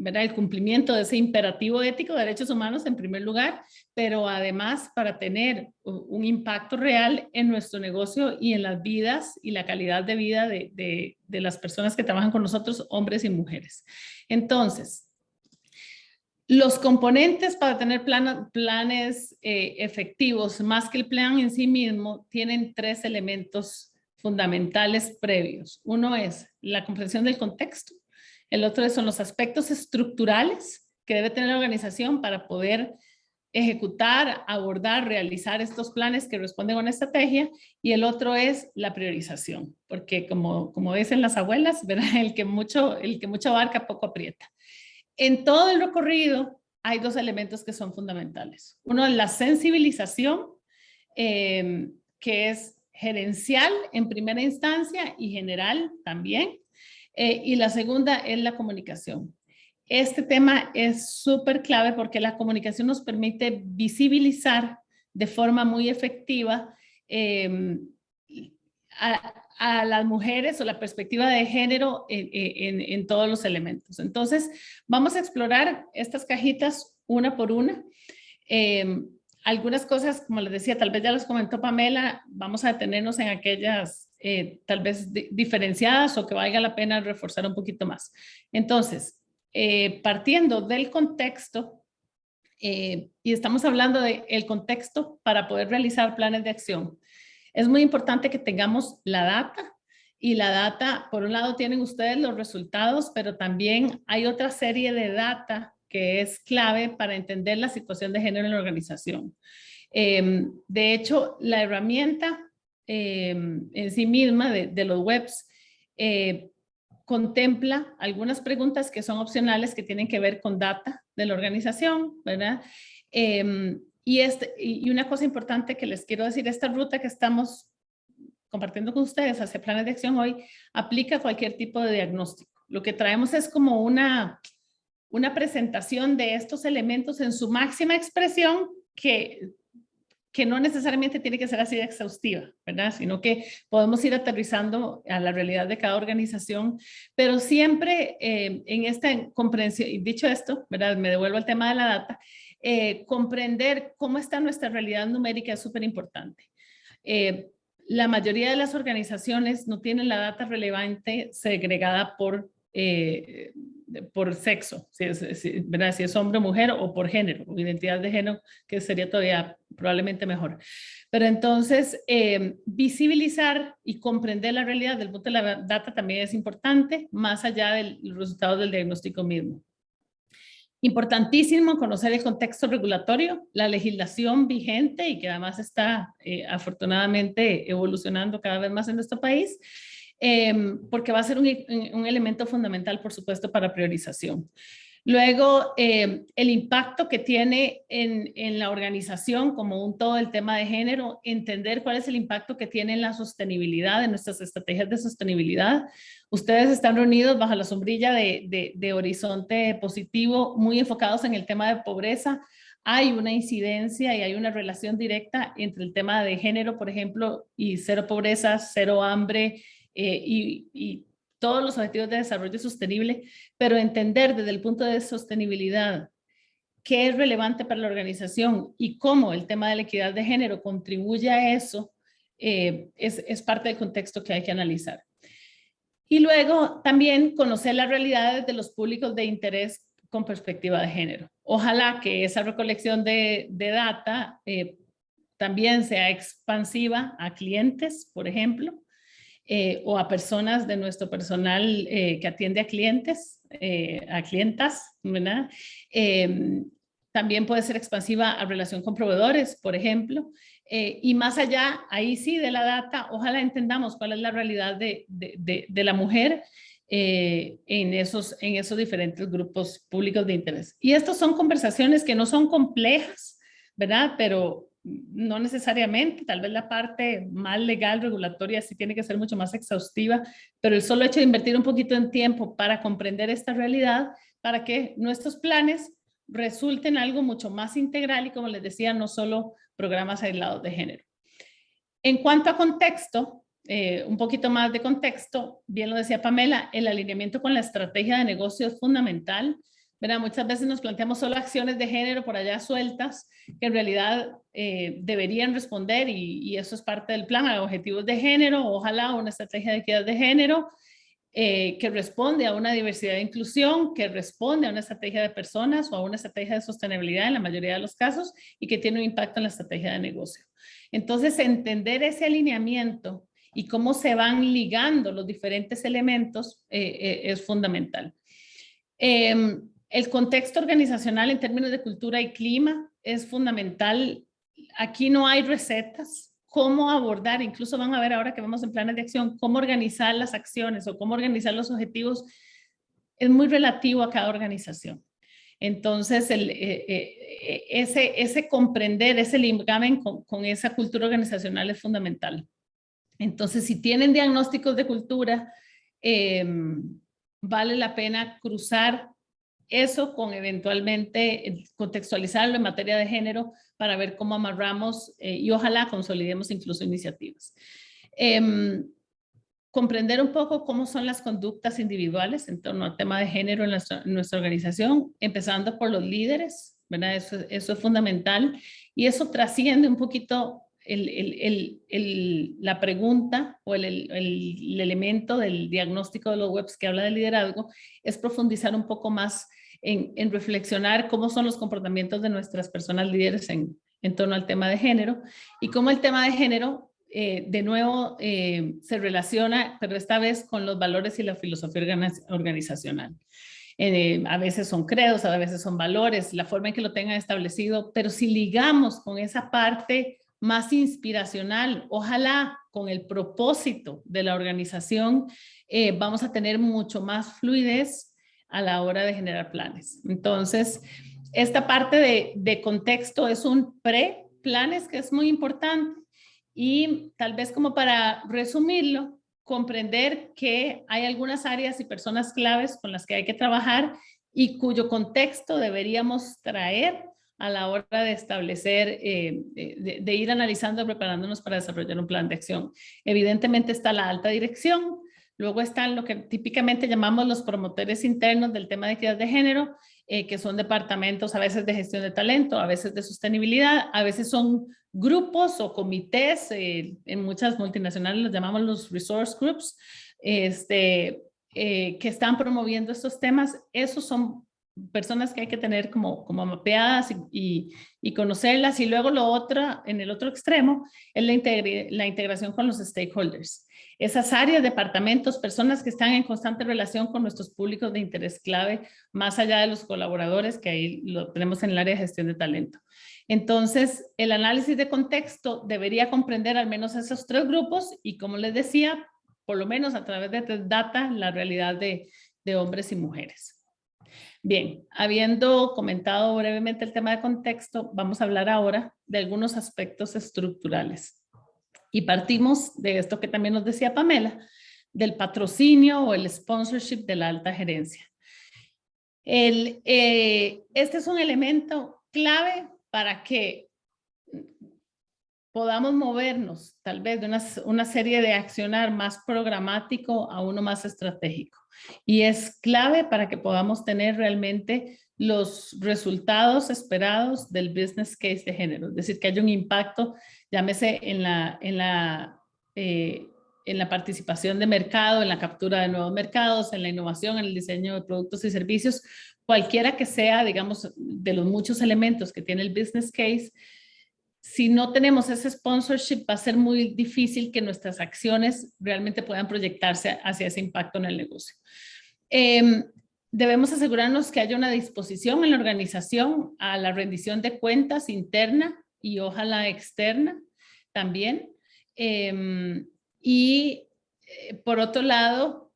[SPEAKER 4] ¿verdad?, el cumplimiento de ese imperativo ético de derechos humanos en primer lugar, pero además para tener un impacto real en nuestro negocio y en las vidas y la calidad de vida de las personas que trabajan con nosotros, hombres y mujeres. Entonces, Los componentes para tener planes efectivos, más que el plan en sí mismo, tienen 3 elementos fundamentales previos. Uno es la comprensión del contexto. El otro son los aspectos estructurales que debe tener la organización para poder ejecutar, abordar, realizar estos planes que responden a una estrategia. Y el otro es la priorización, porque como dicen las abuelas, ¿verdad? El que mucho abarca, poco aprieta. En todo el recorrido hay 2 elementos que son fundamentales. Uno es la sensibilización, que es gerencial en primera instancia y general también. Y la segunda es la comunicación. Este tema es súper clave porque la comunicación nos permite visibilizar de forma muy efectiva a las mujeres o la perspectiva de género en todos los elementos. Entonces, vamos a explorar estas cajitas una por una. Algunas cosas, como les decía, tal vez ya las comentó Pamela, vamos a detenernos en aquellas tal vez diferenciadas o que valga la pena reforzar un poquito más. Entonces, partiendo del contexto, y estamos hablando del contexto para poder realizar planes de acción. Es muy importante que tengamos la data, y la data, por un lado tienen ustedes los resultados, pero también hay otra serie de data que es clave para entender la situación de género en la organización. De hecho, la herramienta en sí misma de los webs contempla algunas preguntas que son opcionales que tienen que ver con data de la organización, ¿verdad? Y una cosa importante que les quiero decir, esta ruta que estamos compartiendo con ustedes hacia planes de acción hoy, aplica a cualquier tipo de diagnóstico. Lo que traemos es como una presentación de estos elementos en su máxima expresión que no necesariamente tiene que ser así de exhaustiva, ¿verdad? Sino que podemos ir aterrizando a la realidad de cada organización, pero siempre en esta comprensión, y dicho esto, ¿verdad? Me devuelvo al tema de la data, comprender cómo está nuestra realidad numérica es súper importante. La mayoría de las organizaciones no tienen la data relevante segregada por sexo, ¿verdad? Si es hombre o mujer, o por género, o identidad de género, que sería todavía probablemente mejor. Pero entonces, visibilizar y comprender la realidad del punto de la data también es importante, más allá de los resultados del diagnóstico mismo. Importantísimo conocer el contexto regulatorio, la legislación vigente y que además está afortunadamente evolucionando cada vez más en nuestro país, porque va a ser un elemento fundamental, por supuesto, para priorización. Luego, el impacto que tiene en la organización como un todo el tema de género, entender cuál es el impacto que tiene en la sostenibilidad, en nuestras estrategias de sostenibilidad. Ustedes están reunidos bajo la sombrilla de Horizonte Positivo, muy enfocados en el tema de pobreza. Hay una incidencia y hay una relación directa entre el tema de género, por ejemplo, y cero pobreza, cero hambre y todos los objetivos de desarrollo sostenible, pero entender desde el punto de sostenibilidad qué es relevante para la organización y cómo el tema de la equidad de género contribuye a eso, es parte del contexto que hay que analizar. Y luego también conocer las realidades de los públicos de interés con perspectiva de género. Ojalá que esa recolección de data también sea expansiva a clientes, por ejemplo, o a personas de nuestro personal que atiende a clientes, a clientas, ¿verdad? También puede ser expansiva a relación con proveedores, por ejemplo. Y más allá, ahí sí, de la data, ojalá entendamos cuál es la realidad de la mujer en esos diferentes grupos públicos de interés. Y estas son conversaciones que no son complejas, ¿verdad? Pero no necesariamente, tal vez la parte más legal, regulatoria, sí tiene que ser mucho más exhaustiva, pero el solo hecho de invertir un poquito en tiempo para comprender esta realidad, para que nuestros planes resulten algo mucho más integral y, como les decía, no solo programas aislados de género. En cuanto a contexto, un poquito más de contexto, bien lo decía Pamela, el alineamiento con la estrategia de negocio es fundamental. ¿Verdad? Muchas veces nos planteamos solo acciones de género por allá sueltas, que en realidad deberían responder, y eso es parte del plan, a objetivos de género, ojalá una estrategia de equidad de género, que responde a una diversidad de inclusión, que responde a una estrategia de personas o a una estrategia de sostenibilidad en la mayoría de los casos y que tiene un impacto en la estrategia de negocio. Entonces, entender ese alineamiento y cómo se van ligando los diferentes elementos es fundamental. El contexto organizacional en términos de cultura y clima es fundamental. Aquí no hay recetas. Cómo abordar, incluso van a ver ahora que vamos en planes de acción, cómo organizar las acciones o cómo organizar los objetivos es muy relativo a cada organización. Entonces, ese comprender, ese ligamen con esa cultura organizacional es fundamental. Entonces, si tienen diagnósticos de cultura, vale la pena cruzar eso con eventualmente contextualizarlo en materia de género para ver cómo amarramos y ojalá consolidemos incluso iniciativas. Comprender un poco cómo son las conductas individuales en torno al tema de género en nuestra organización, empezando por los líderes, ¿verdad? Eso es fundamental y eso trasciende un poquito la pregunta o el elemento del diagnóstico de los webs que habla de liderazgo, es profundizar un poco más en reflexionar cómo son los comportamientos de nuestras personas líderes en torno al tema de género y cómo el tema de género de nuevo se relaciona, pero esta vez con los valores y la filosofía organizacional. A veces son credos, a veces son valores, la forma en que lo tengan establecido, pero si ligamos con esa parte más inspiracional, ojalá con el propósito de la organización, vamos a tener mucho más fluidez a la hora de generar planes. Entonces, esta parte de contexto es un pre-planes que es muy importante y tal vez como para resumirlo, comprender que hay algunas áreas y personas claves con las que hay que trabajar y cuyo contexto deberíamos traer a la hora de establecer, de ir analizando, preparándonos para desarrollar un plan de acción. Evidentemente está la alta dirección, luego están lo que típicamente llamamos los promotores internos del tema de equidad de género, que son departamentos a veces de gestión de talento, a veces de sostenibilidad, a veces son grupos o comités, en muchas multinacionales los llamamos los resource groups, que están promoviendo estos temas. Esos son personas que hay que tener como mapeadas y conocerlas. Y luego lo otro, en el otro extremo, es la integración con los stakeholders. Esas áreas, departamentos, personas que están en constante relación con nuestros públicos de interés clave, más allá de los colaboradores, que ahí lo tenemos en el área de gestión de talento. Entonces, el análisis de contexto debería comprender al menos esos tres grupos y, como les decía, por lo menos a través de data, la realidad de hombres y mujeres. Bien, habiendo comentado brevemente el tema de contexto, vamos a hablar ahora de algunos aspectos estructurales. Y partimos de esto que también nos decía Pamela, del patrocinio o el sponsorship de la alta gerencia. Este es un elemento clave para que podamos movernos tal vez de una serie de accionar más programático a uno más estratégico. Y es clave para que podamos tener realmente los resultados esperados del business case de género. Es decir, que haya un impacto, llámese en la participación de mercado, en la captura de nuevos mercados, en la innovación, en el diseño de productos y servicios, cualquiera que sea, digamos, de los muchos elementos que tiene el business case. Si no tenemos ese sponsorship, va a ser muy difícil que nuestras acciones realmente puedan proyectarse hacia ese impacto en el negocio. Debemos asegurarnos que haya una disposición en la organización a la rendición de cuentas interna y ojalá externa también. Por otro lado,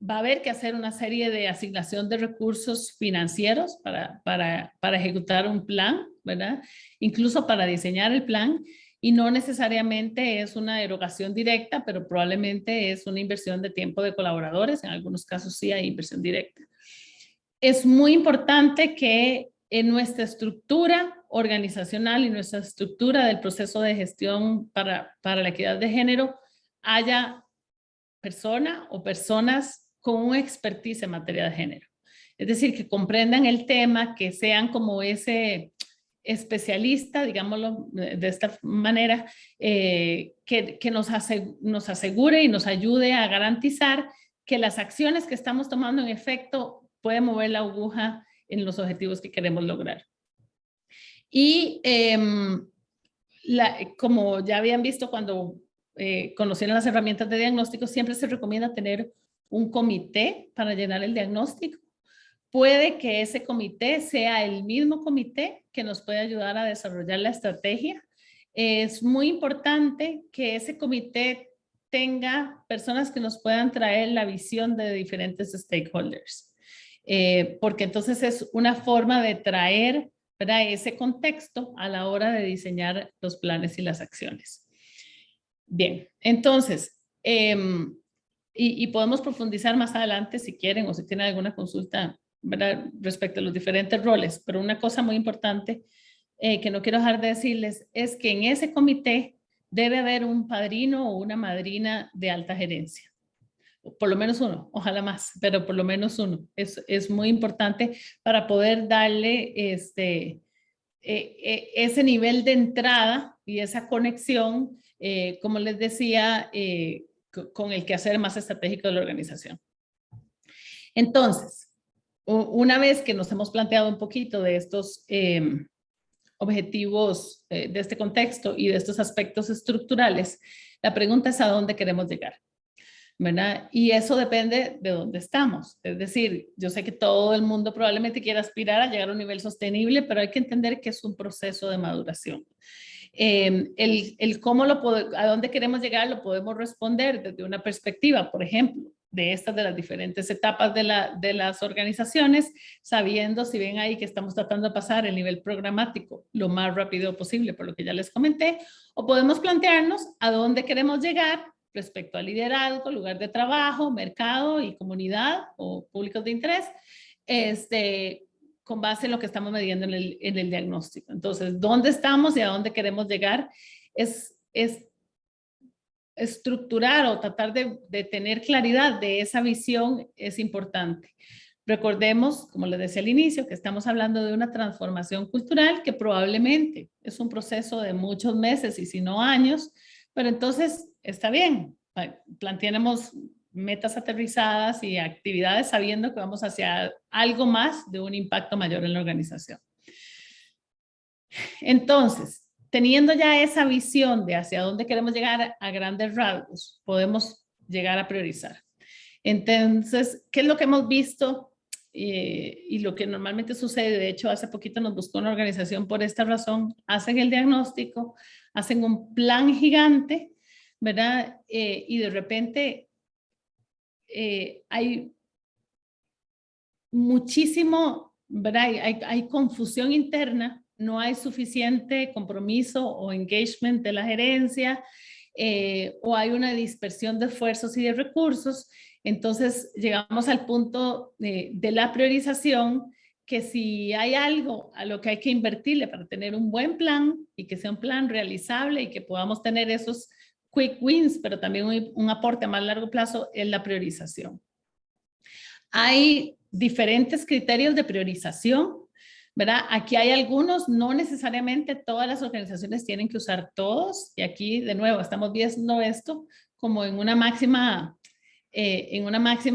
[SPEAKER 4] va a haber que hacer una serie de asignación de recursos financieros para ejecutar un plan, ¿verdad? Incluso para diseñar el plan, y no necesariamente es una erogación directa, pero probablemente es una inversión de tiempo de colaboradores, en algunos casos sí hay inversión directa. Es muy importante que en nuestra estructura organizacional y nuestra estructura del proceso de gestión para la equidad de género haya persona o personas con un expertise en materia de género. Es decir, que comprendan el tema, que sean como ese especialista, digámoslo de esta manera, que nos asegure y nos ayude a garantizar que las acciones que estamos tomando en efecto pueden mover la aguja en los objetivos que queremos lograr. Y como ya habían visto cuando conocieron las herramientas de diagnóstico, siempre se recomienda tener un comité para llenar el diagnóstico. Puede que ese comité sea el mismo comité que nos puede ayudar a desarrollar la estrategia. Es muy importante que ese comité tenga personas que nos puedan traer la visión de diferentes stakeholders, porque entonces es una forma de traer, ¿verdad?, ese contexto a la hora de diseñar los planes y las acciones. Bien, entonces, y podemos profundizar más adelante si quieren o si tienen alguna consulta, ¿verdad?, respecto a los diferentes roles, pero una cosa muy importante que no quiero dejar de decirles es que en ese comité debe haber un padrino o una madrina de alta gerencia. Por lo menos uno, ojalá más, pero por lo menos uno. Es muy importante para poder darle ese nivel de entrada y esa conexión, como les decía, con el quehacer más estratégico de la organización. Entonces, una vez que nos hemos planteado un poquito de estos objetivos de este contexto y de estos aspectos estructurales, la pregunta es a dónde queremos llegar, ¿verdad? Y eso depende de dónde estamos. Es decir, yo sé que todo el mundo probablemente quiera aspirar a llegar a un nivel sostenible, pero hay que entender que es un proceso de maduración. Cómo a dónde queremos llegar lo podemos responder desde una perspectiva, por ejemplo, de las diferentes etapas de las organizaciones, sabiendo, si ven ahí, que estamos tratando de pasar el nivel programático lo más rápido posible, por lo que ya les comenté, o podemos plantearnos a dónde queremos llegar respecto al liderazgo, lugar de trabajo, mercado y comunidad o públicos de interés, con base en lo que estamos midiendo en el diagnóstico. Entonces, ¿dónde estamos y a dónde queremos llegar? Es estructurar o tratar de tener claridad de esa visión es importante. Recordemos, como les decía al inicio, que estamos hablando de una transformación cultural que probablemente es un proceso de muchos meses y si no años, pero entonces está bien, planteemos metas aterrizadas y actividades sabiendo que vamos hacia algo más de un impacto mayor en la organización. Entonces, teniendo ya esa visión de hacia dónde queremos llegar a grandes rasgos, podemos llegar a priorizar. Entonces, ¿qué es lo que hemos visto? Y lo que normalmente sucede, de hecho, hace poquito nos buscó una organización por esta razón, hacen el diagnóstico, hacen un plan gigante, ¿verdad? Y de repente hay muchísimo, ¿verdad? Hay confusión interna, no hay suficiente compromiso o engagement de la gerencia, o hay una dispersión de esfuerzos y de recursos. Entonces llegamos al punto de la priorización, que si hay algo a lo que hay que invertirle para tener un buen plan y que sea un plan realizable y que podamos tener esos quick wins, pero también un aporte a más largo plazo, es la priorización. Hay diferentes criterios de priorización, ¿verdad? Aquí hay algunos, no necesariamente todas las organizaciones tienen que usar todos, y aquí de nuevo estamos viendo esto como en una máxima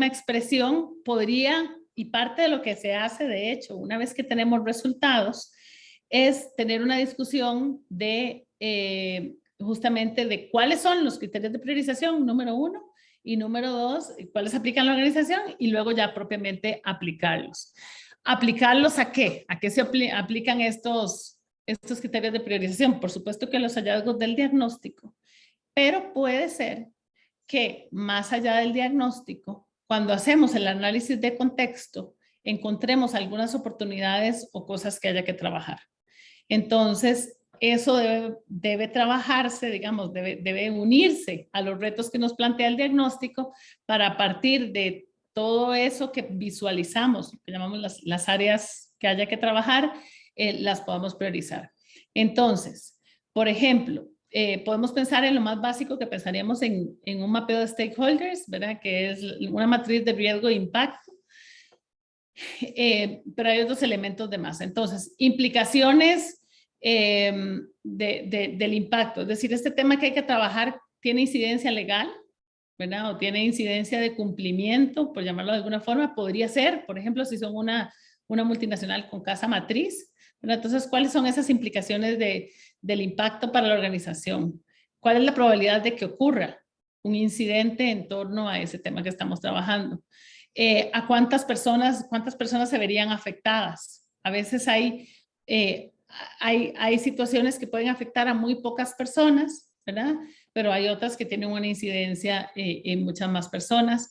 [SPEAKER 4] expresión. Podría, y parte de lo que se hace de hecho una vez que tenemos resultados, es tener una discusión de justamente de cuáles son los criterios de priorización, número 1, y número 2, cuáles aplican a la organización, y luego ya propiamente aplicarlos. ¿Aplicarlos a qué? ¿A qué se aplican estos criterios de priorización? Por supuesto que los hallazgos del diagnóstico, pero puede ser que más allá del diagnóstico, cuando hacemos el análisis de contexto, encontremos algunas oportunidades o cosas que haya que trabajar. Entonces, eso debe trabajarse, digamos, debe unirse a los retos que nos plantea el diagnóstico para, a partir de todo eso que visualizamos, que llamamos las áreas que haya que trabajar, las podamos priorizar. Entonces, por ejemplo, podemos pensar en lo más básico que pensaríamos en un mapeo de stakeholders, ¿verdad? Que es una matriz de riesgo e impacto. Pero hay otros elementos de más. Entonces, implicaciones del impacto. Es decir, este tema que hay que trabajar tiene incidencia legal, ¿verdad? O tiene incidencia de cumplimiento, por llamarlo de alguna forma, podría ser, por ejemplo, si son una multinacional con casa matriz, ¿verdad? Entonces, ¿cuáles son esas implicaciones del impacto para la organización? ¿Cuál es la probabilidad de que ocurra un incidente en torno a ese tema que estamos trabajando? ¿A cuántas personas se verían afectadas? A veces hay situaciones que pueden afectar a muy pocas personas, ¿verdad? Pero hay otras que tienen una incidencia en muchas más personas.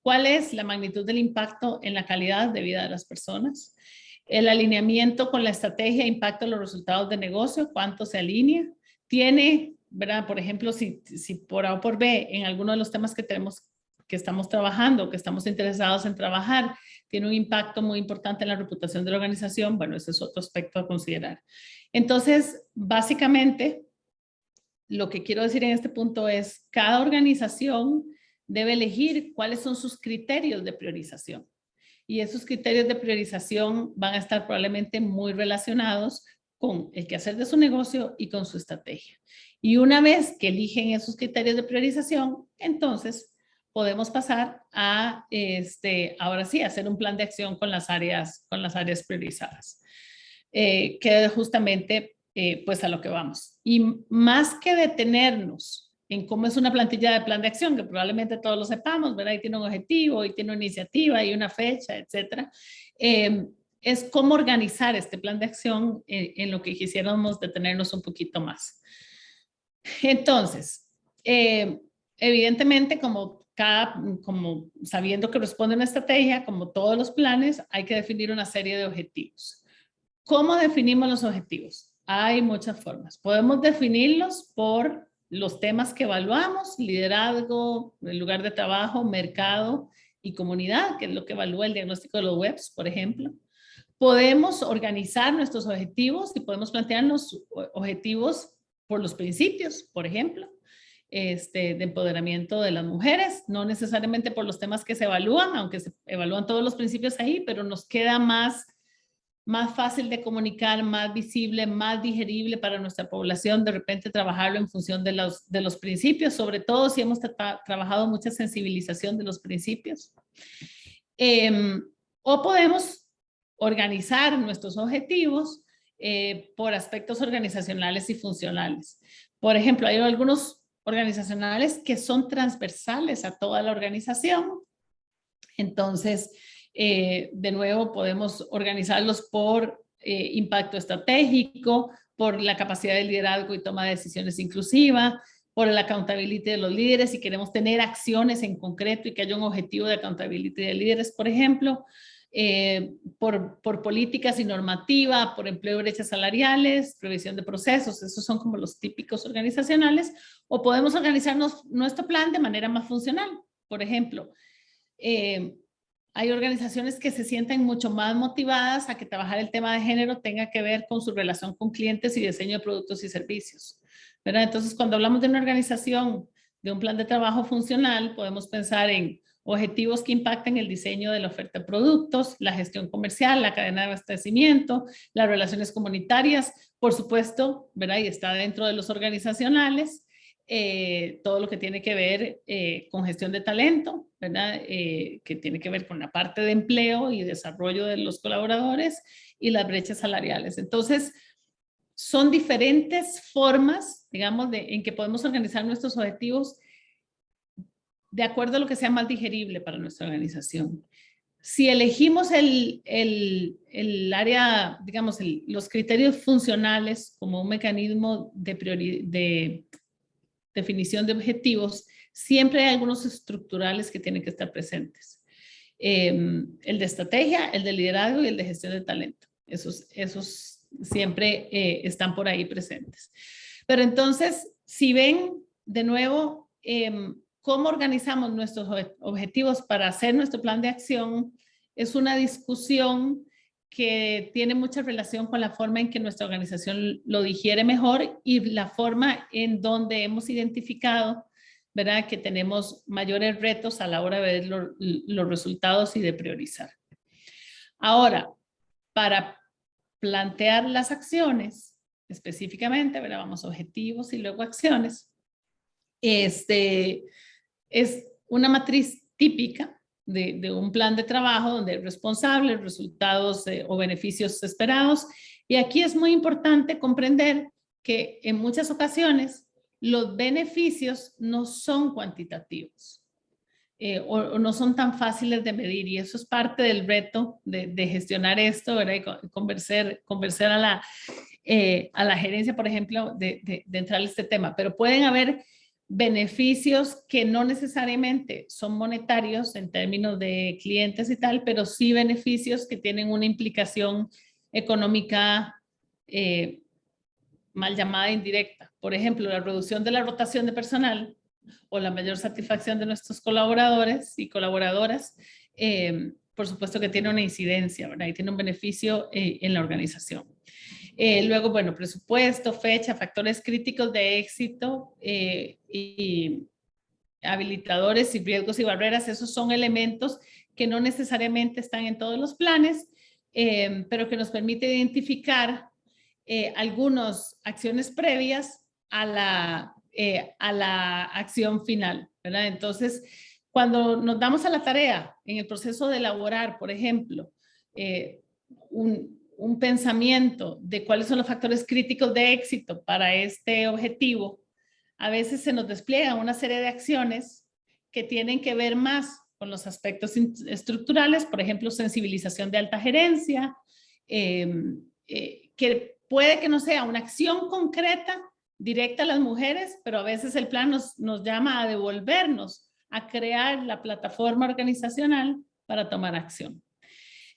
[SPEAKER 4] ¿Cuál es la magnitud del impacto en la calidad de vida de las personas? El alineamiento con la estrategia impacta los resultados de negocio, ¿cuánto se alinea? Tiene, ¿verdad? Por ejemplo, si por A o por B, en alguno de los temas que estamos trabajando, que estamos interesados en trabajar, tiene un impacto muy importante en la reputación de la organización, bueno, ese es otro aspecto a considerar. Entonces, básicamente, lo que quiero decir en este punto es, cada organización debe elegir cuáles son sus criterios de priorización. Y esos criterios de priorización van a estar probablemente muy relacionados con el quehacer de su negocio y con su estrategia. Y una vez que eligen esos criterios de priorización, entonces podemos pasar a, ahora sí, hacer un plan de acción con las áreas priorizadas. Que justamente, pues a lo que vamos. Y más que detenernos en cómo es una plantilla de plan de acción, que probablemente todos lo sepamos, ¿verdad? Y tiene un objetivo, y tiene una iniciativa, y una fecha, etcétera. Es cómo organizar este plan de acción en lo que quisiéramos detenernos un poquito más. Entonces, evidentemente, como sabiendo que responde una estrategia, como todos los planes, hay que definir una serie de objetivos. ¿Cómo definimos los objetivos? Hay muchas formas. Podemos definirlos por los temas que evaluamos: liderazgo, el lugar de trabajo, mercado y comunidad, que es lo que evalúa el diagnóstico de los webs, por ejemplo. Podemos organizar nuestros objetivos y podemos plantearnos objetivos por los principios, por ejemplo, de empoderamiento de las mujeres, no necesariamente por los temas que se evalúan, aunque se evalúan todos los principios ahí, pero nos queda más fácil de comunicar, más visible, más digerible para nuestra población, de repente trabajarlo en función de los principios, sobre todo si hemos trabajado mucha sensibilización de los principios. O podemos organizar nuestros objetivos por aspectos organizacionales y funcionales. Por ejemplo, hay algunos organizacionales que son transversales a toda la organización. Entonces, de nuevo, podemos organizarlos por impacto estratégico, por la capacidad de liderazgo y toma de decisiones inclusiva, por el accountability de los líderes, si queremos tener acciones en concreto y que haya un objetivo de accountability de líderes, por ejemplo, por políticas y normativa, por empleo y brechas salariales, previsión de procesos, esos son como los típicos organizacionales, o podemos organizarnos nuestro plan de manera más funcional. Por ejemplo, hay organizaciones que se sienten mucho más motivadas a que trabajar el tema de género tenga que ver con su relación con clientes y diseño de productos y servicios, ¿verdad? Entonces, cuando hablamos de una organización, de un plan de trabajo funcional, podemos pensar en objetivos que impacten el diseño de la oferta de productos, la gestión comercial, la cadena de abastecimiento, las relaciones comunitarias, por supuesto, ¿verdad? Y está dentro de los organizacionales, todo lo que tiene que ver con gestión de talento, ¿verdad? Que tiene que ver con la parte de empleo y desarrollo de los colaboradores y las brechas salariales. Entonces, son diferentes formas, digamos, en que podemos organizar nuestros objetivos de acuerdo a lo que sea más digerible para nuestra organización. Si elegimos el área, digamos, los criterios funcionales como un mecanismo de definición de objetivos, siempre hay algunos estructurales que tienen que estar presentes. El de estrategia, el de liderazgo y el de gestión de talento. Esos siempre están por ahí presentes. Pero entonces, si ven de nuevo cómo organizamos nuestros objetivos para hacer nuestro plan de acción, es una discusión que tiene mucha relación con la forma en que nuestra organización lo digiere mejor y la forma en donde hemos identificado, ¿verdad?, que tenemos mayores retos a la hora de ver los resultados y de priorizar. Ahora, para plantear las acciones específicamente, ¿verdad?, vamos a objetivos y luego acciones. Es una matriz típica de un plan de trabajo donde el responsable, resultados o beneficios esperados. Y aquí es muy importante comprender que en muchas ocasiones los beneficios no son cuantitativos. O no son tan fáciles de medir, y eso es parte del reto de gestionar esto, ¿verdad? Y convencer a la gerencia, por ejemplo, de entrar a este tema. Pero pueden haber beneficios que no necesariamente son monetarios en términos de clientes y tal, pero sí beneficios que tienen una implicación económica mal llamada indirecta. Por ejemplo, la reducción de la rotación de personal o la mayor satisfacción de nuestros colaboradores y colaboradoras, por supuesto que tiene una incidencia, ¿verdad? Y tiene un beneficio en la organización. Luego, bueno, presupuesto, fecha, factores críticos de éxito y habilitadores y riesgos y barreras. Esos son elementos que no necesariamente están en todos los planes, pero que nos permite identificar algunas acciones previas a la acción final, ¿verdad? Entonces, cuando nos damos a la tarea en el proceso de elaborar, por ejemplo, un pensamiento de cuáles son los factores críticos de éxito para este objetivo, a veces se nos despliega una serie de acciones que tienen que ver más con los aspectos estructurales, por ejemplo, sensibilización de alta gerencia, que puede que no sea una acción concreta directa a las mujeres, pero a veces el plan nos llama a devolvernos, a crear la plataforma organizacional para tomar acción.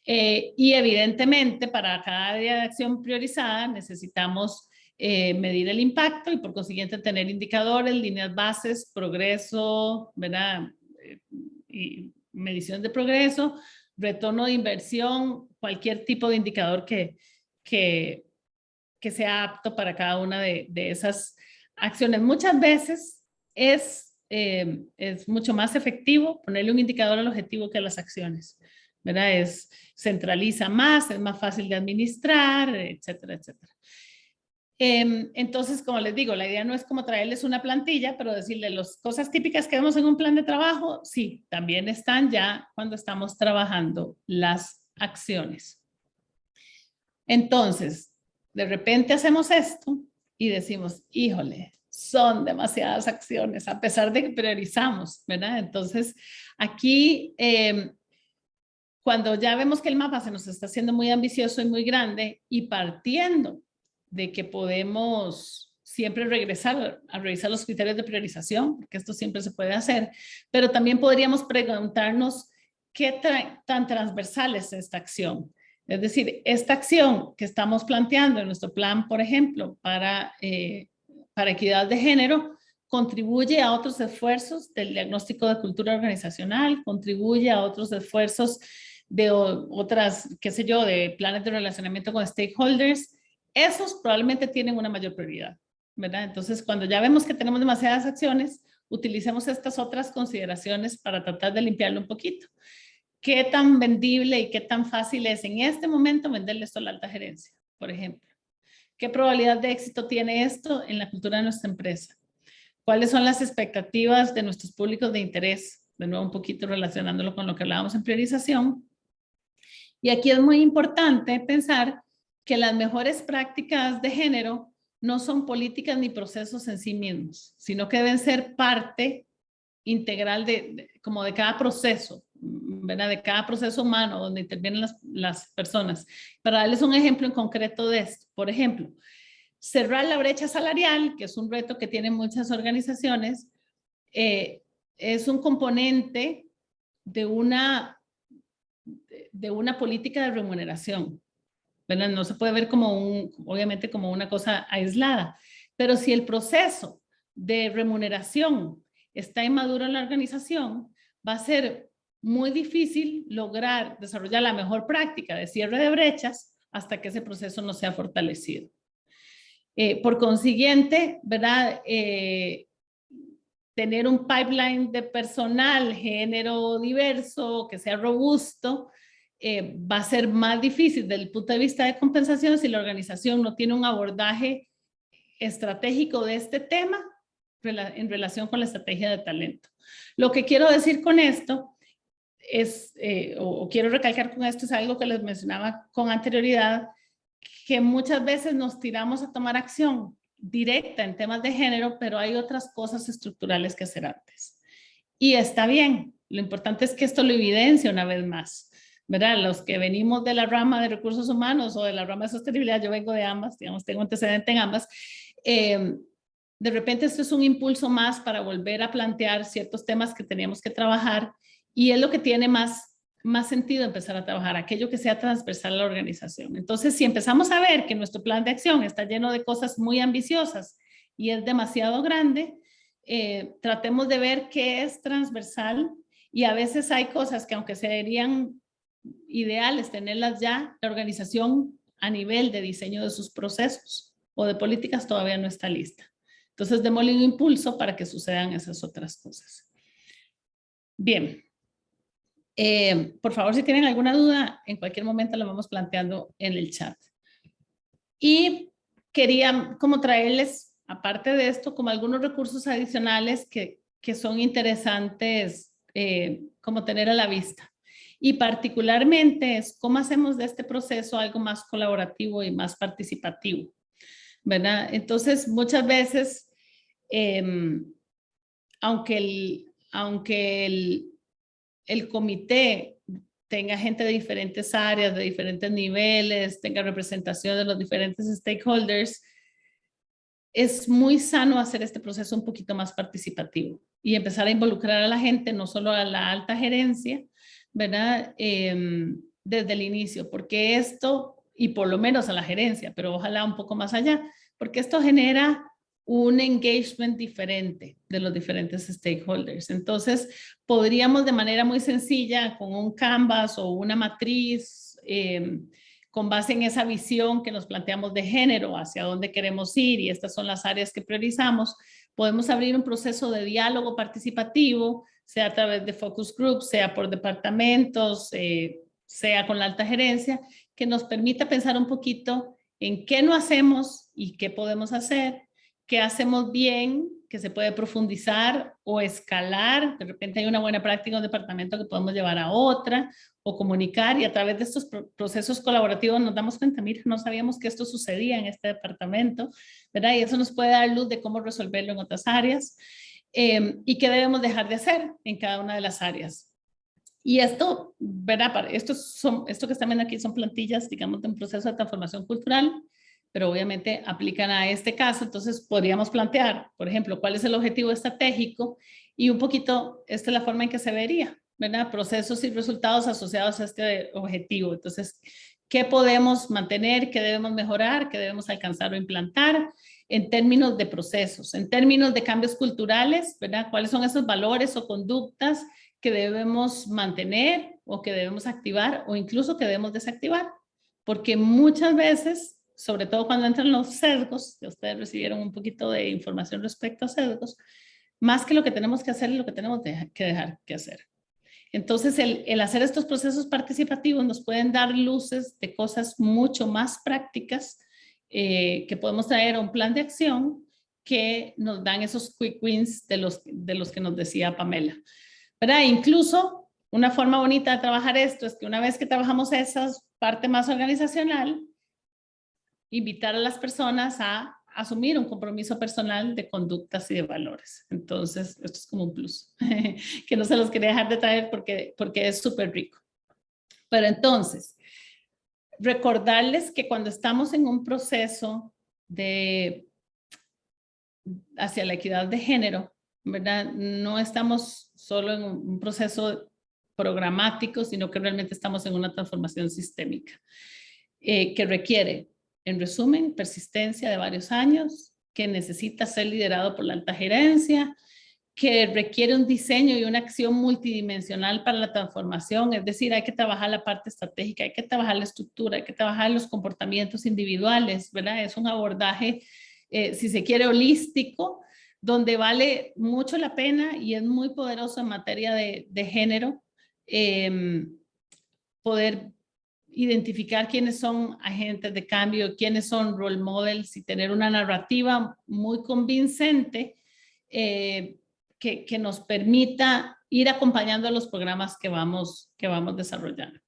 [SPEAKER 4] Y evidentemente, para cada área de acción priorizada necesitamos medir el impacto y por consiguiente tener indicadores, líneas bases, progreso, ¿verdad? Y medición de progreso, retorno de inversión, cualquier tipo de indicador que sea apto para cada una de esas acciones. Muchas veces es mucho más efectivo ponerle un indicador al objetivo que a las acciones, ¿verdad? Centraliza más, es más fácil de administrar, etcétera, etcétera. Entonces, como les digo, la idea no es como traerles una plantilla, pero decirles las cosas típicas que vemos en un plan de trabajo, sí, también están ya cuando estamos trabajando las acciones. Entonces, de repente hacemos esto y decimos, híjole, son demasiadas acciones, a pesar de que priorizamos, ¿verdad? Entonces, aquí, cuando ya vemos que el mapa se nos está haciendo muy ambicioso y muy grande, y partiendo de que podemos siempre regresar a revisar los criterios de priorización, porque esto siempre se puede hacer, pero también podríamos preguntarnos qué tan transversal es esta acción. Es decir, esta acción que estamos planteando en nuestro plan, por ejemplo, para equidad de género, contribuye a otros esfuerzos del diagnóstico de cultura organizacional, contribuye a otros esfuerzos de otras, qué sé yo, de planes de relacionamiento con stakeholders. Esos probablemente tienen una mayor prioridad, ¿verdad? Entonces, cuando ya vemos que tenemos demasiadas acciones, utilicemos estas otras consideraciones para tratar de limpiarlo un poquito. ¿Qué tan vendible y qué tan fácil es en este momento venderle esto a la alta gerencia, por ejemplo? ¿Qué probabilidad de éxito tiene esto en la cultura de nuestra empresa? ¿Cuáles son las expectativas de nuestros públicos de interés? De nuevo, un poquito relacionándolo con lo que hablábamos en priorización. Y aquí es muy importante pensar que las mejores prácticas de género no son políticas ni procesos en sí mismos, sino que deben ser parte integral como de cada proceso, ¿verdad? De cada proceso humano donde intervienen las personas. Para darles un ejemplo en concreto de esto, por ejemplo, cerrar la brecha salarial, que es un reto que tienen muchas organizaciones, es un componente de una política de remuneración, ¿verdad? No se puede ver obviamente como una cosa aislada, pero si el proceso de remuneración está inmaduro en la organización, va a ser muy difícil lograr desarrollar la mejor práctica de cierre de brechas hasta que ese proceso no sea fortalecido. Por consiguiente, ¿verdad? Tener un pipeline de personal, género diverso, que sea robusto, va a ser más difícil desde el punto de vista de compensación si la organización no tiene un abordaje estratégico de este tema en relación con la estrategia de talento. Lo que quiero decir con esto es, o quiero recalcar con esto, es algo que les mencionaba con anterioridad, que muchas veces nos tiramos a tomar acción directa en temas de género, pero hay otras cosas estructurales que hacer antes. Y está bien, lo importante es que esto lo evidencia una vez más, ¿verdad? Los que venimos de la rama de recursos humanos o de la rama de sostenibilidad, yo vengo de ambas, digamos, tengo antecedente en ambas, de repente esto es un impulso más para volver a plantear ciertos temas que teníamos que trabajar y es lo que tiene más sentido empezar a trabajar, aquello que sea transversal a la organización. Entonces, si empezamos a ver que nuestro plan de acción está lleno de cosas muy ambiciosas y es demasiado grande, tratemos de ver qué es transversal y a veces hay cosas que aunque serían ideales tenerlas ya, la organización a nivel de diseño de sus procesos o de políticas todavía no está lista. Entonces, démosle un impulso para que sucedan esas otras cosas. Bien. Por favor, si tienen alguna duda, en cualquier momento la vamos planteando en el chat. Y quería como traerles, aparte de esto, como algunos recursos adicionales que son interesantes como tener a la vista. Y particularmente es cómo hacemos de este proceso algo más colaborativo y más participativo, ¿verdad? Entonces, muchas veces, aunque el comité tenga gente de diferentes áreas, de diferentes niveles, tenga representación de los diferentes stakeholders, es muy sano hacer este proceso un poquito más participativo y empezar a involucrar a la gente, no solo a la alta gerencia, ¿verdad? Desde el inicio, porque esto, y por lo menos a la gerencia, pero ojalá un poco más allá, porque esto genera un engagement diferente de los diferentes stakeholders. Entonces, podríamos de manera muy sencilla, con un canvas o una matriz, con base en esa visión que nos planteamos de género, hacia dónde queremos ir y estas son las áreas que priorizamos, podemos abrir un proceso de diálogo participativo, sea a través de focus groups, sea por departamentos, sea con la alta gerencia, que nos permita pensar un poquito en qué no hacemos y qué podemos hacer, qué hacemos bien, que se puede profundizar o escalar. De repente hay una buena práctica en un departamento que podemos llevar a otra o comunicar y a través de estos procesos colaborativos nos damos cuenta, mira, no sabíamos que esto sucedía en este departamento, ¿verdad? Y eso nos puede dar luz de cómo resolverlo en otras áreas y qué debemos dejar de hacer en cada una de las áreas. Y esto, ¿verdad? Esto que están viendo aquí son plantillas, digamos, de un proceso de transformación cultural, pero obviamente aplican a este caso. Entonces podríamos plantear, por ejemplo, cuál es el objetivo estratégico y un poquito, esta es la forma en que se vería, ¿verdad? Procesos y resultados asociados a este objetivo. Entonces, ¿qué podemos mantener? ¿Qué debemos mejorar? ¿Qué debemos alcanzar o implantar? En términos de procesos, en términos de cambios culturales, ¿verdad? ¿Cuáles son esos valores o conductas que debemos mantener o que debemos activar o incluso que debemos desactivar? Porque muchas veces, sobre todo cuando entran los sesgos, que ustedes recibieron un poquito de información respecto a sesgos, más que lo que tenemos que hacer es lo que tenemos que dejar que hacer. Entonces, el hacer estos procesos participativos nos pueden dar luces de cosas mucho más prácticas que podemos traer a un plan de acción que nos dan esos quick wins de los que nos decía Pamela, ¿verdad? Incluso una forma bonita de trabajar esto es que una vez que trabajamos esa parte más organizacional, invitar a las personas a asumir un compromiso personal de conductas y de valores. Entonces, esto es como un plus, que no se los quería dejar de traer porque es súper rico. Pero entonces, recordarles que cuando estamos en un proceso hacia la equidad de género, ¿verdad? No estamos solo en un proceso programático, sino que realmente estamos en una transformación sistémica que requiere, en resumen, persistencia de varios años, que necesita ser liderado por la alta gerencia, que requiere un diseño y una acción multidimensional para la transformación, es decir, hay que trabajar la parte estratégica, hay que trabajar la estructura, hay que trabajar los comportamientos individuales, ¿verdad? Es un abordaje, si se quiere, holístico, donde vale mucho la pena y es muy poderoso en materia de género, poder identificar quiénes son agentes de cambio, quiénes son role models y tener una narrativa muy convincente que nos permita ir acompañando los programas que vamos desarrollando.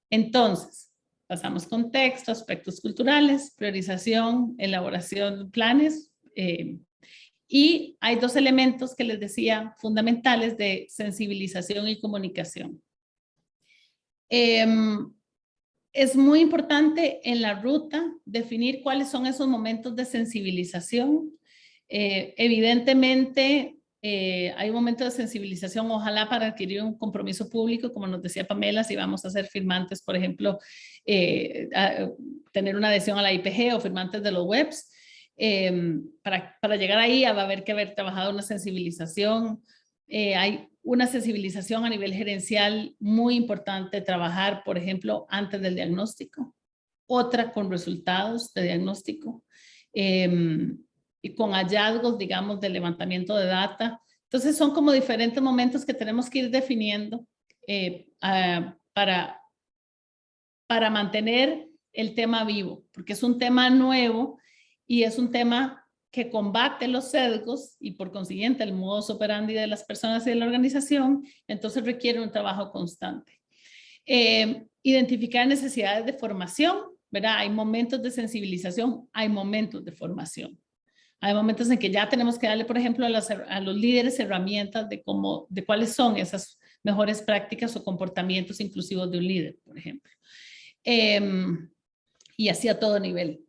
[SPEAKER 4] Entonces, pasamos con texto, aspectos culturales, priorización, elaboración de planes, y hay dos elementos que les decía fundamentales de sensibilización y comunicación. Es muy importante en la ruta definir cuáles son esos momentos de sensibilización. Evidentemente, hay un momento de sensibilización, ojalá para adquirir un compromiso público, como nos decía Pamela, si vamos a ser firmantes, por ejemplo, tener una adhesión a la IPG o firmantes de los webs. Para llegar ahí va a haber que haber trabajado una sensibilización. Hay una sensibilización a nivel gerencial muy importante, trabajar, por ejemplo, antes del diagnóstico, otra con resultados de diagnóstico, y con hallazgos, digamos, de levantamiento de data. Entonces son como diferentes momentos que tenemos que ir definiendo para mantener el tema vivo, porque es un tema nuevo y es un tema que combate los sesgos y por consiguiente el modus operandi de las personas y de la organización, entonces requiere un trabajo constante. Identificar necesidades de formación, ¿verdad? Hay momentos de sensibilización, hay momentos de formación. Hay momentos en que ya tenemos que darle, por ejemplo, a los líderes herramientas de cuáles son esas mejores prácticas o comportamientos inclusivos de un líder, por ejemplo. Y así a todo nivel.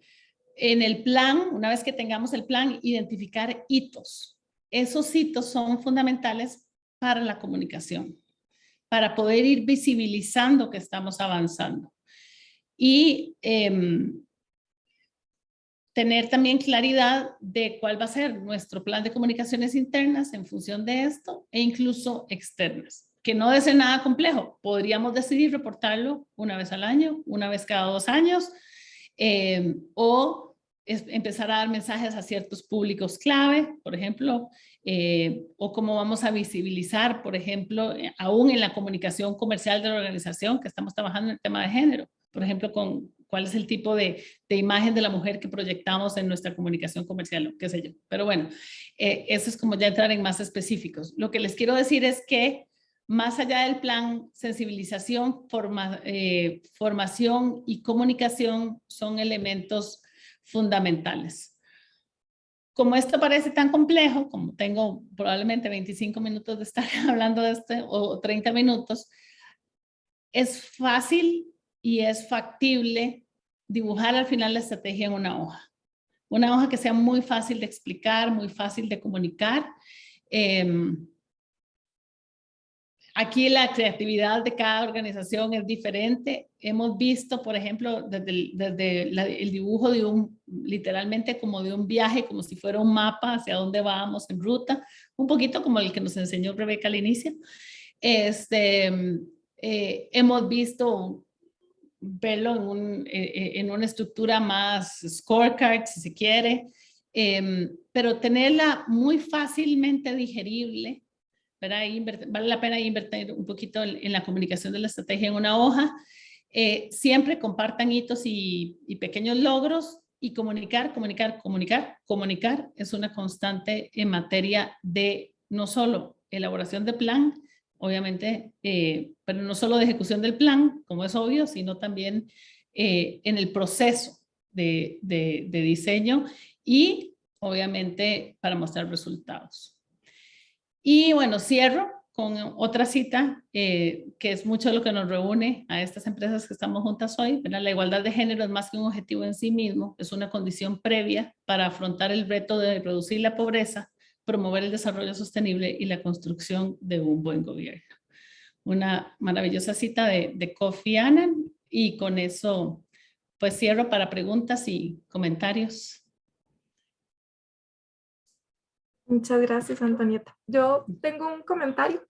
[SPEAKER 4] En el plan, una vez que tengamos el plan, identificar hitos. Esos hitos son fundamentales para la comunicación, para poder ir visibilizando que estamos avanzando. Y tener también claridad de cuál va a ser nuestro plan de comunicaciones internas en función de esto e incluso externas, que no debe ser nada complejo. Podríamos decidir reportarlo una vez al año, una vez cada 2 años, o empezar a dar mensajes a ciertos públicos clave, por ejemplo, o cómo vamos a visibilizar, por ejemplo, aún en la comunicación comercial de la organización, que estamos trabajando en el tema de género, por ejemplo, con cuál es el tipo de imagen de la mujer que proyectamos en nuestra comunicación comercial, o qué sé yo. Pero bueno, eso es como ya entrar en más específicos. Lo que les quiero decir es que más allá del plan, sensibilización, formación y comunicación son elementos fundamentales. Como esto parece tan complejo, como tengo probablemente 25 minutos de estar hablando de esto, o 30 minutos, es fácil y es factible dibujar al final la estrategia en una hoja. Una hoja que sea muy fácil de explicar, muy fácil de comunicar. Aquí la creatividad de cada organización es diferente. Hemos visto, por ejemplo, desde el dibujo de literalmente como de un viaje, como si fuera un mapa hacia dónde vamos en ruta, un poquito como el que nos enseñó Rebeca al inicio. Hemos visto verlo en una estructura más scorecard, si se quiere, pero tenerla muy fácilmente digerible. Vale la pena invertir un poquito en la comunicación de la estrategia en una hoja. Siempre compartan hitos y pequeños logros, y comunicar es una constante en materia de no solo elaboración de plan, obviamente, pero no solo de ejecución del plan, como es obvio, sino también en el proceso de diseño y obviamente para mostrar resultados. Y bueno, cierro con otra cita, que es mucho de lo que nos reúne a estas empresas que estamos juntas hoy. ¿Verdad? La igualdad de género es más que un objetivo en sí mismo, es una condición previa para afrontar el reto de reducir la pobreza, promover el desarrollo sostenible y la construcción de un buen gobierno. Una maravillosa cita de Kofi Annan, y con eso pues cierro para preguntas y comentarios.
[SPEAKER 3] Muchas gracias, Antonieta. Yo tengo un comentario,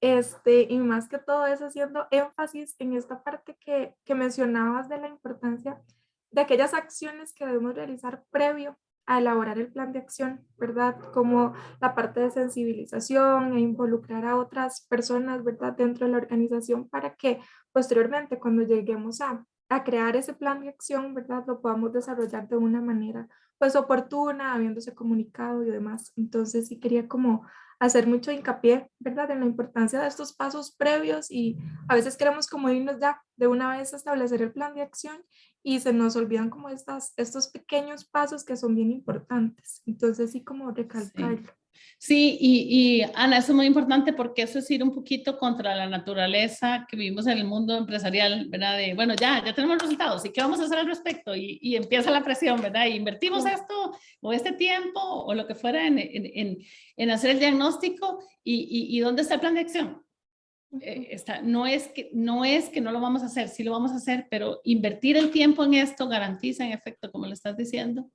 [SPEAKER 3] y más que todo es haciendo énfasis en esta parte que mencionabas de la importancia de aquellas acciones que debemos realizar previo a elaborar el plan de acción, ¿verdad? Como la parte de sensibilización e involucrar a otras personas, ¿verdad? Dentro de la organización para que posteriormente cuando lleguemos a crear ese plan de acción, ¿verdad? Lo podamos desarrollar de una manera pues oportuna, habiéndose comunicado y demás. Entonces sí quería como hacer mucho hincapié, ¿verdad?, en la importancia de estos pasos previos, y a veces queremos como irnos ya de una vez a establecer el plan de acción y se nos olvidan como estos pequeños pasos que son bien importantes. Entonces sí, como
[SPEAKER 4] Sí.
[SPEAKER 3] recalcarlo.
[SPEAKER 4] Sí, y Ana, eso es muy importante porque eso es ir un poquito contra la naturaleza que vivimos en el mundo empresarial, ¿verdad? De, bueno, ya tenemos resultados, ¿y qué vamos a hacer al respecto? Y empieza la presión, ¿verdad? Y invertimos esto o este tiempo o lo que fuera en hacer el diagnóstico y ¿dónde está el plan de acción? No es que no lo vamos a hacer, sí lo vamos a hacer, pero invertir el tiempo en esto garantiza, en efecto, como lo estás diciendo,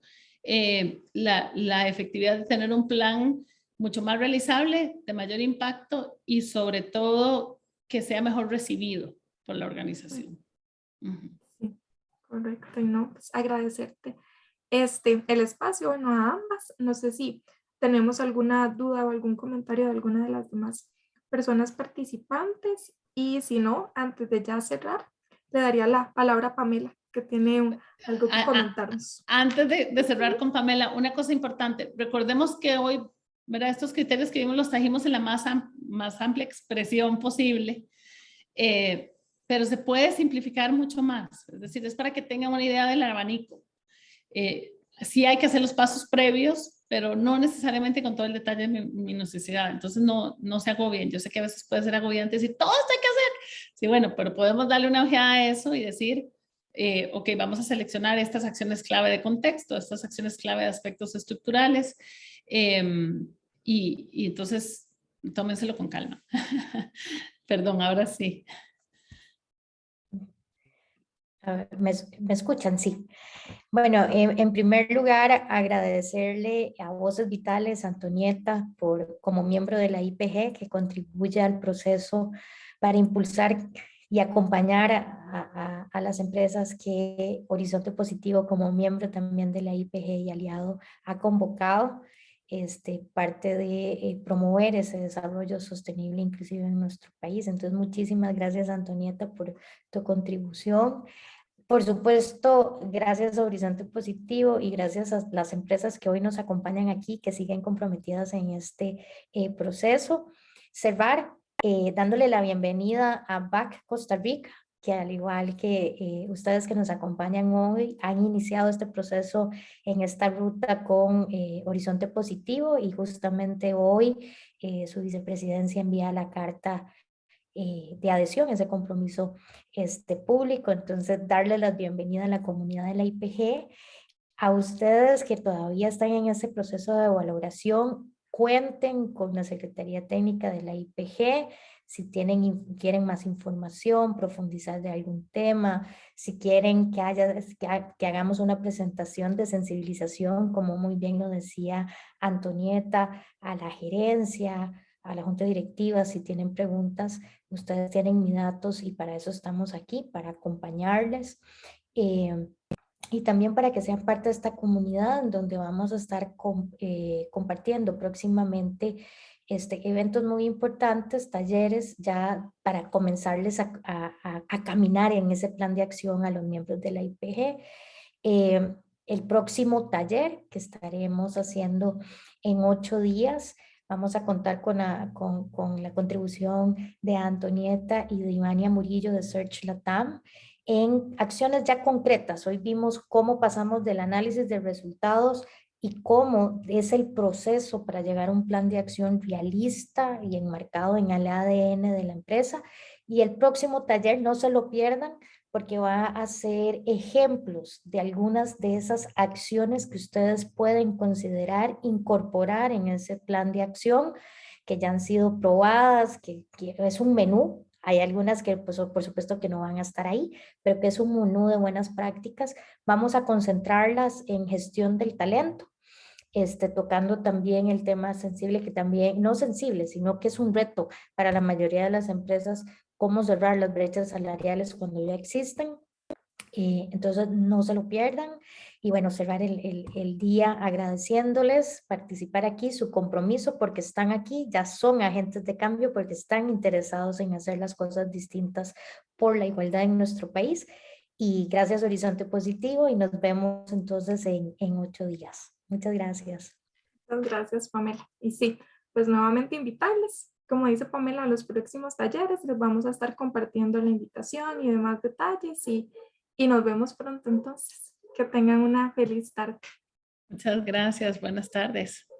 [SPEAKER 4] la efectividad de tener un plan mucho más realizable, de mayor impacto y sobre todo que sea mejor recibido por la organización.
[SPEAKER 3] Sí, correcto. Y no, pues agradecerte el espacio, bueno, a ambas. No sé si tenemos alguna duda o algún comentario de alguna de las demás personas participantes, y si no, antes de ya cerrar, le daría la palabra a Pamela, que tiene algo que comentarnos.
[SPEAKER 4] Antes de cerrar con Pamela, una cosa importante, recordemos que hoy, ¿verdad?, estos criterios que vimos los trajimos en la más amplia expresión posible, pero se puede simplificar mucho más, es decir, es para que tengan una idea del abanico. Sí hay que hacer los pasos previos, pero no necesariamente con todo el detalle de minuciosidad, entonces no se agobien. Yo sé que a veces puede ser agobiante decir, todo esto hay que hacer. Sí, bueno, pero podemos darle una ojeada a eso y decir, ok, vamos a seleccionar estas acciones clave de contexto, estas acciones clave de aspectos estructurales, y entonces tómenselo con calma. Perdón, ahora sí.
[SPEAKER 2] A ver, ¿me escuchan? Sí. Bueno, en primer lugar, agradecerle a Voces Vitales, Antonieta, como miembro de la IPG, que contribuye al proceso para impulsar y acompañar a las empresas que Horizonte Positivo, como miembro también de la IPG y aliado, ha convocado, parte de promover ese desarrollo sostenible inclusive en nuestro país. Entonces, muchísimas gracias, Antonieta, por tu contribución. Por supuesto, gracias a Horizonte Positivo y gracias a las empresas que hoy nos acompañan aquí, que siguen comprometidas en este proceso. Cerrar dándole la bienvenida a BAC Costa Rica, que al igual que ustedes que nos acompañan hoy, han iniciado este proceso en esta ruta con Horizonte Positivo, y justamente hoy su vicepresidencia envía la carta de adhesión, ese compromiso público. Entonces, darle la bienvenida a la comunidad de la IPG. A ustedes que todavía están en ese proceso de valoración, cuenten con la Secretaría Técnica de la IPG. Si quieren más información, profundizar de algún tema, si quieren que hagamos una presentación de sensibilización, como muy bien lo decía Antonieta, a la gerencia, a la junta directiva, si tienen preguntas, ustedes tienen mis datos y para eso estamos aquí, para acompañarles. Y también para que sean parte de esta comunidad en donde vamos a estar compartiendo próximamente eventos muy importantes, talleres, ya para comenzarles a caminar en ese plan de acción a los miembros de la IPG. El próximo taller que estaremos haciendo en 8 días, vamos a contar con la contribución de Antonieta y de Ivania Murillo de Search Latam en acciones ya concretas. Hoy vimos cómo pasamos del análisis de resultados y cómo es el proceso para llegar a un plan de acción realista y enmarcado en el ADN de la empresa. Y el próximo taller, no se lo pierdan, porque va a ser ejemplos de algunas de esas acciones que ustedes pueden considerar incorporar en ese plan de acción, que ya han sido probadas, que es un menú. Hay algunas que, pues, por supuesto que no van a estar ahí, pero que es un menú de buenas prácticas. Vamos a concentrarlas en gestión del talento, tocando también el tema sensible, que también, no sensible, sino que es un reto para la mayoría de las empresas, cómo cerrar las brechas salariales cuando ya existen. Entonces, no se lo pierdan. Y bueno, cerrar el día agradeciéndoles participar aquí, su compromiso, porque están aquí, ya son agentes de cambio, porque están interesados en hacer las cosas distintas por la igualdad en nuestro país. Y gracias Horizonte Positivo y nos vemos entonces en 8 días. Muchas gracias.
[SPEAKER 3] Muchas gracias, Pamela. Y sí, pues nuevamente invitarles, como dice Pamela, a los próximos talleres les vamos a estar compartiendo la invitación y demás detalles y nos vemos pronto entonces. Que tengan una feliz tarde.
[SPEAKER 4] Muchas gracias. Buenas tardes.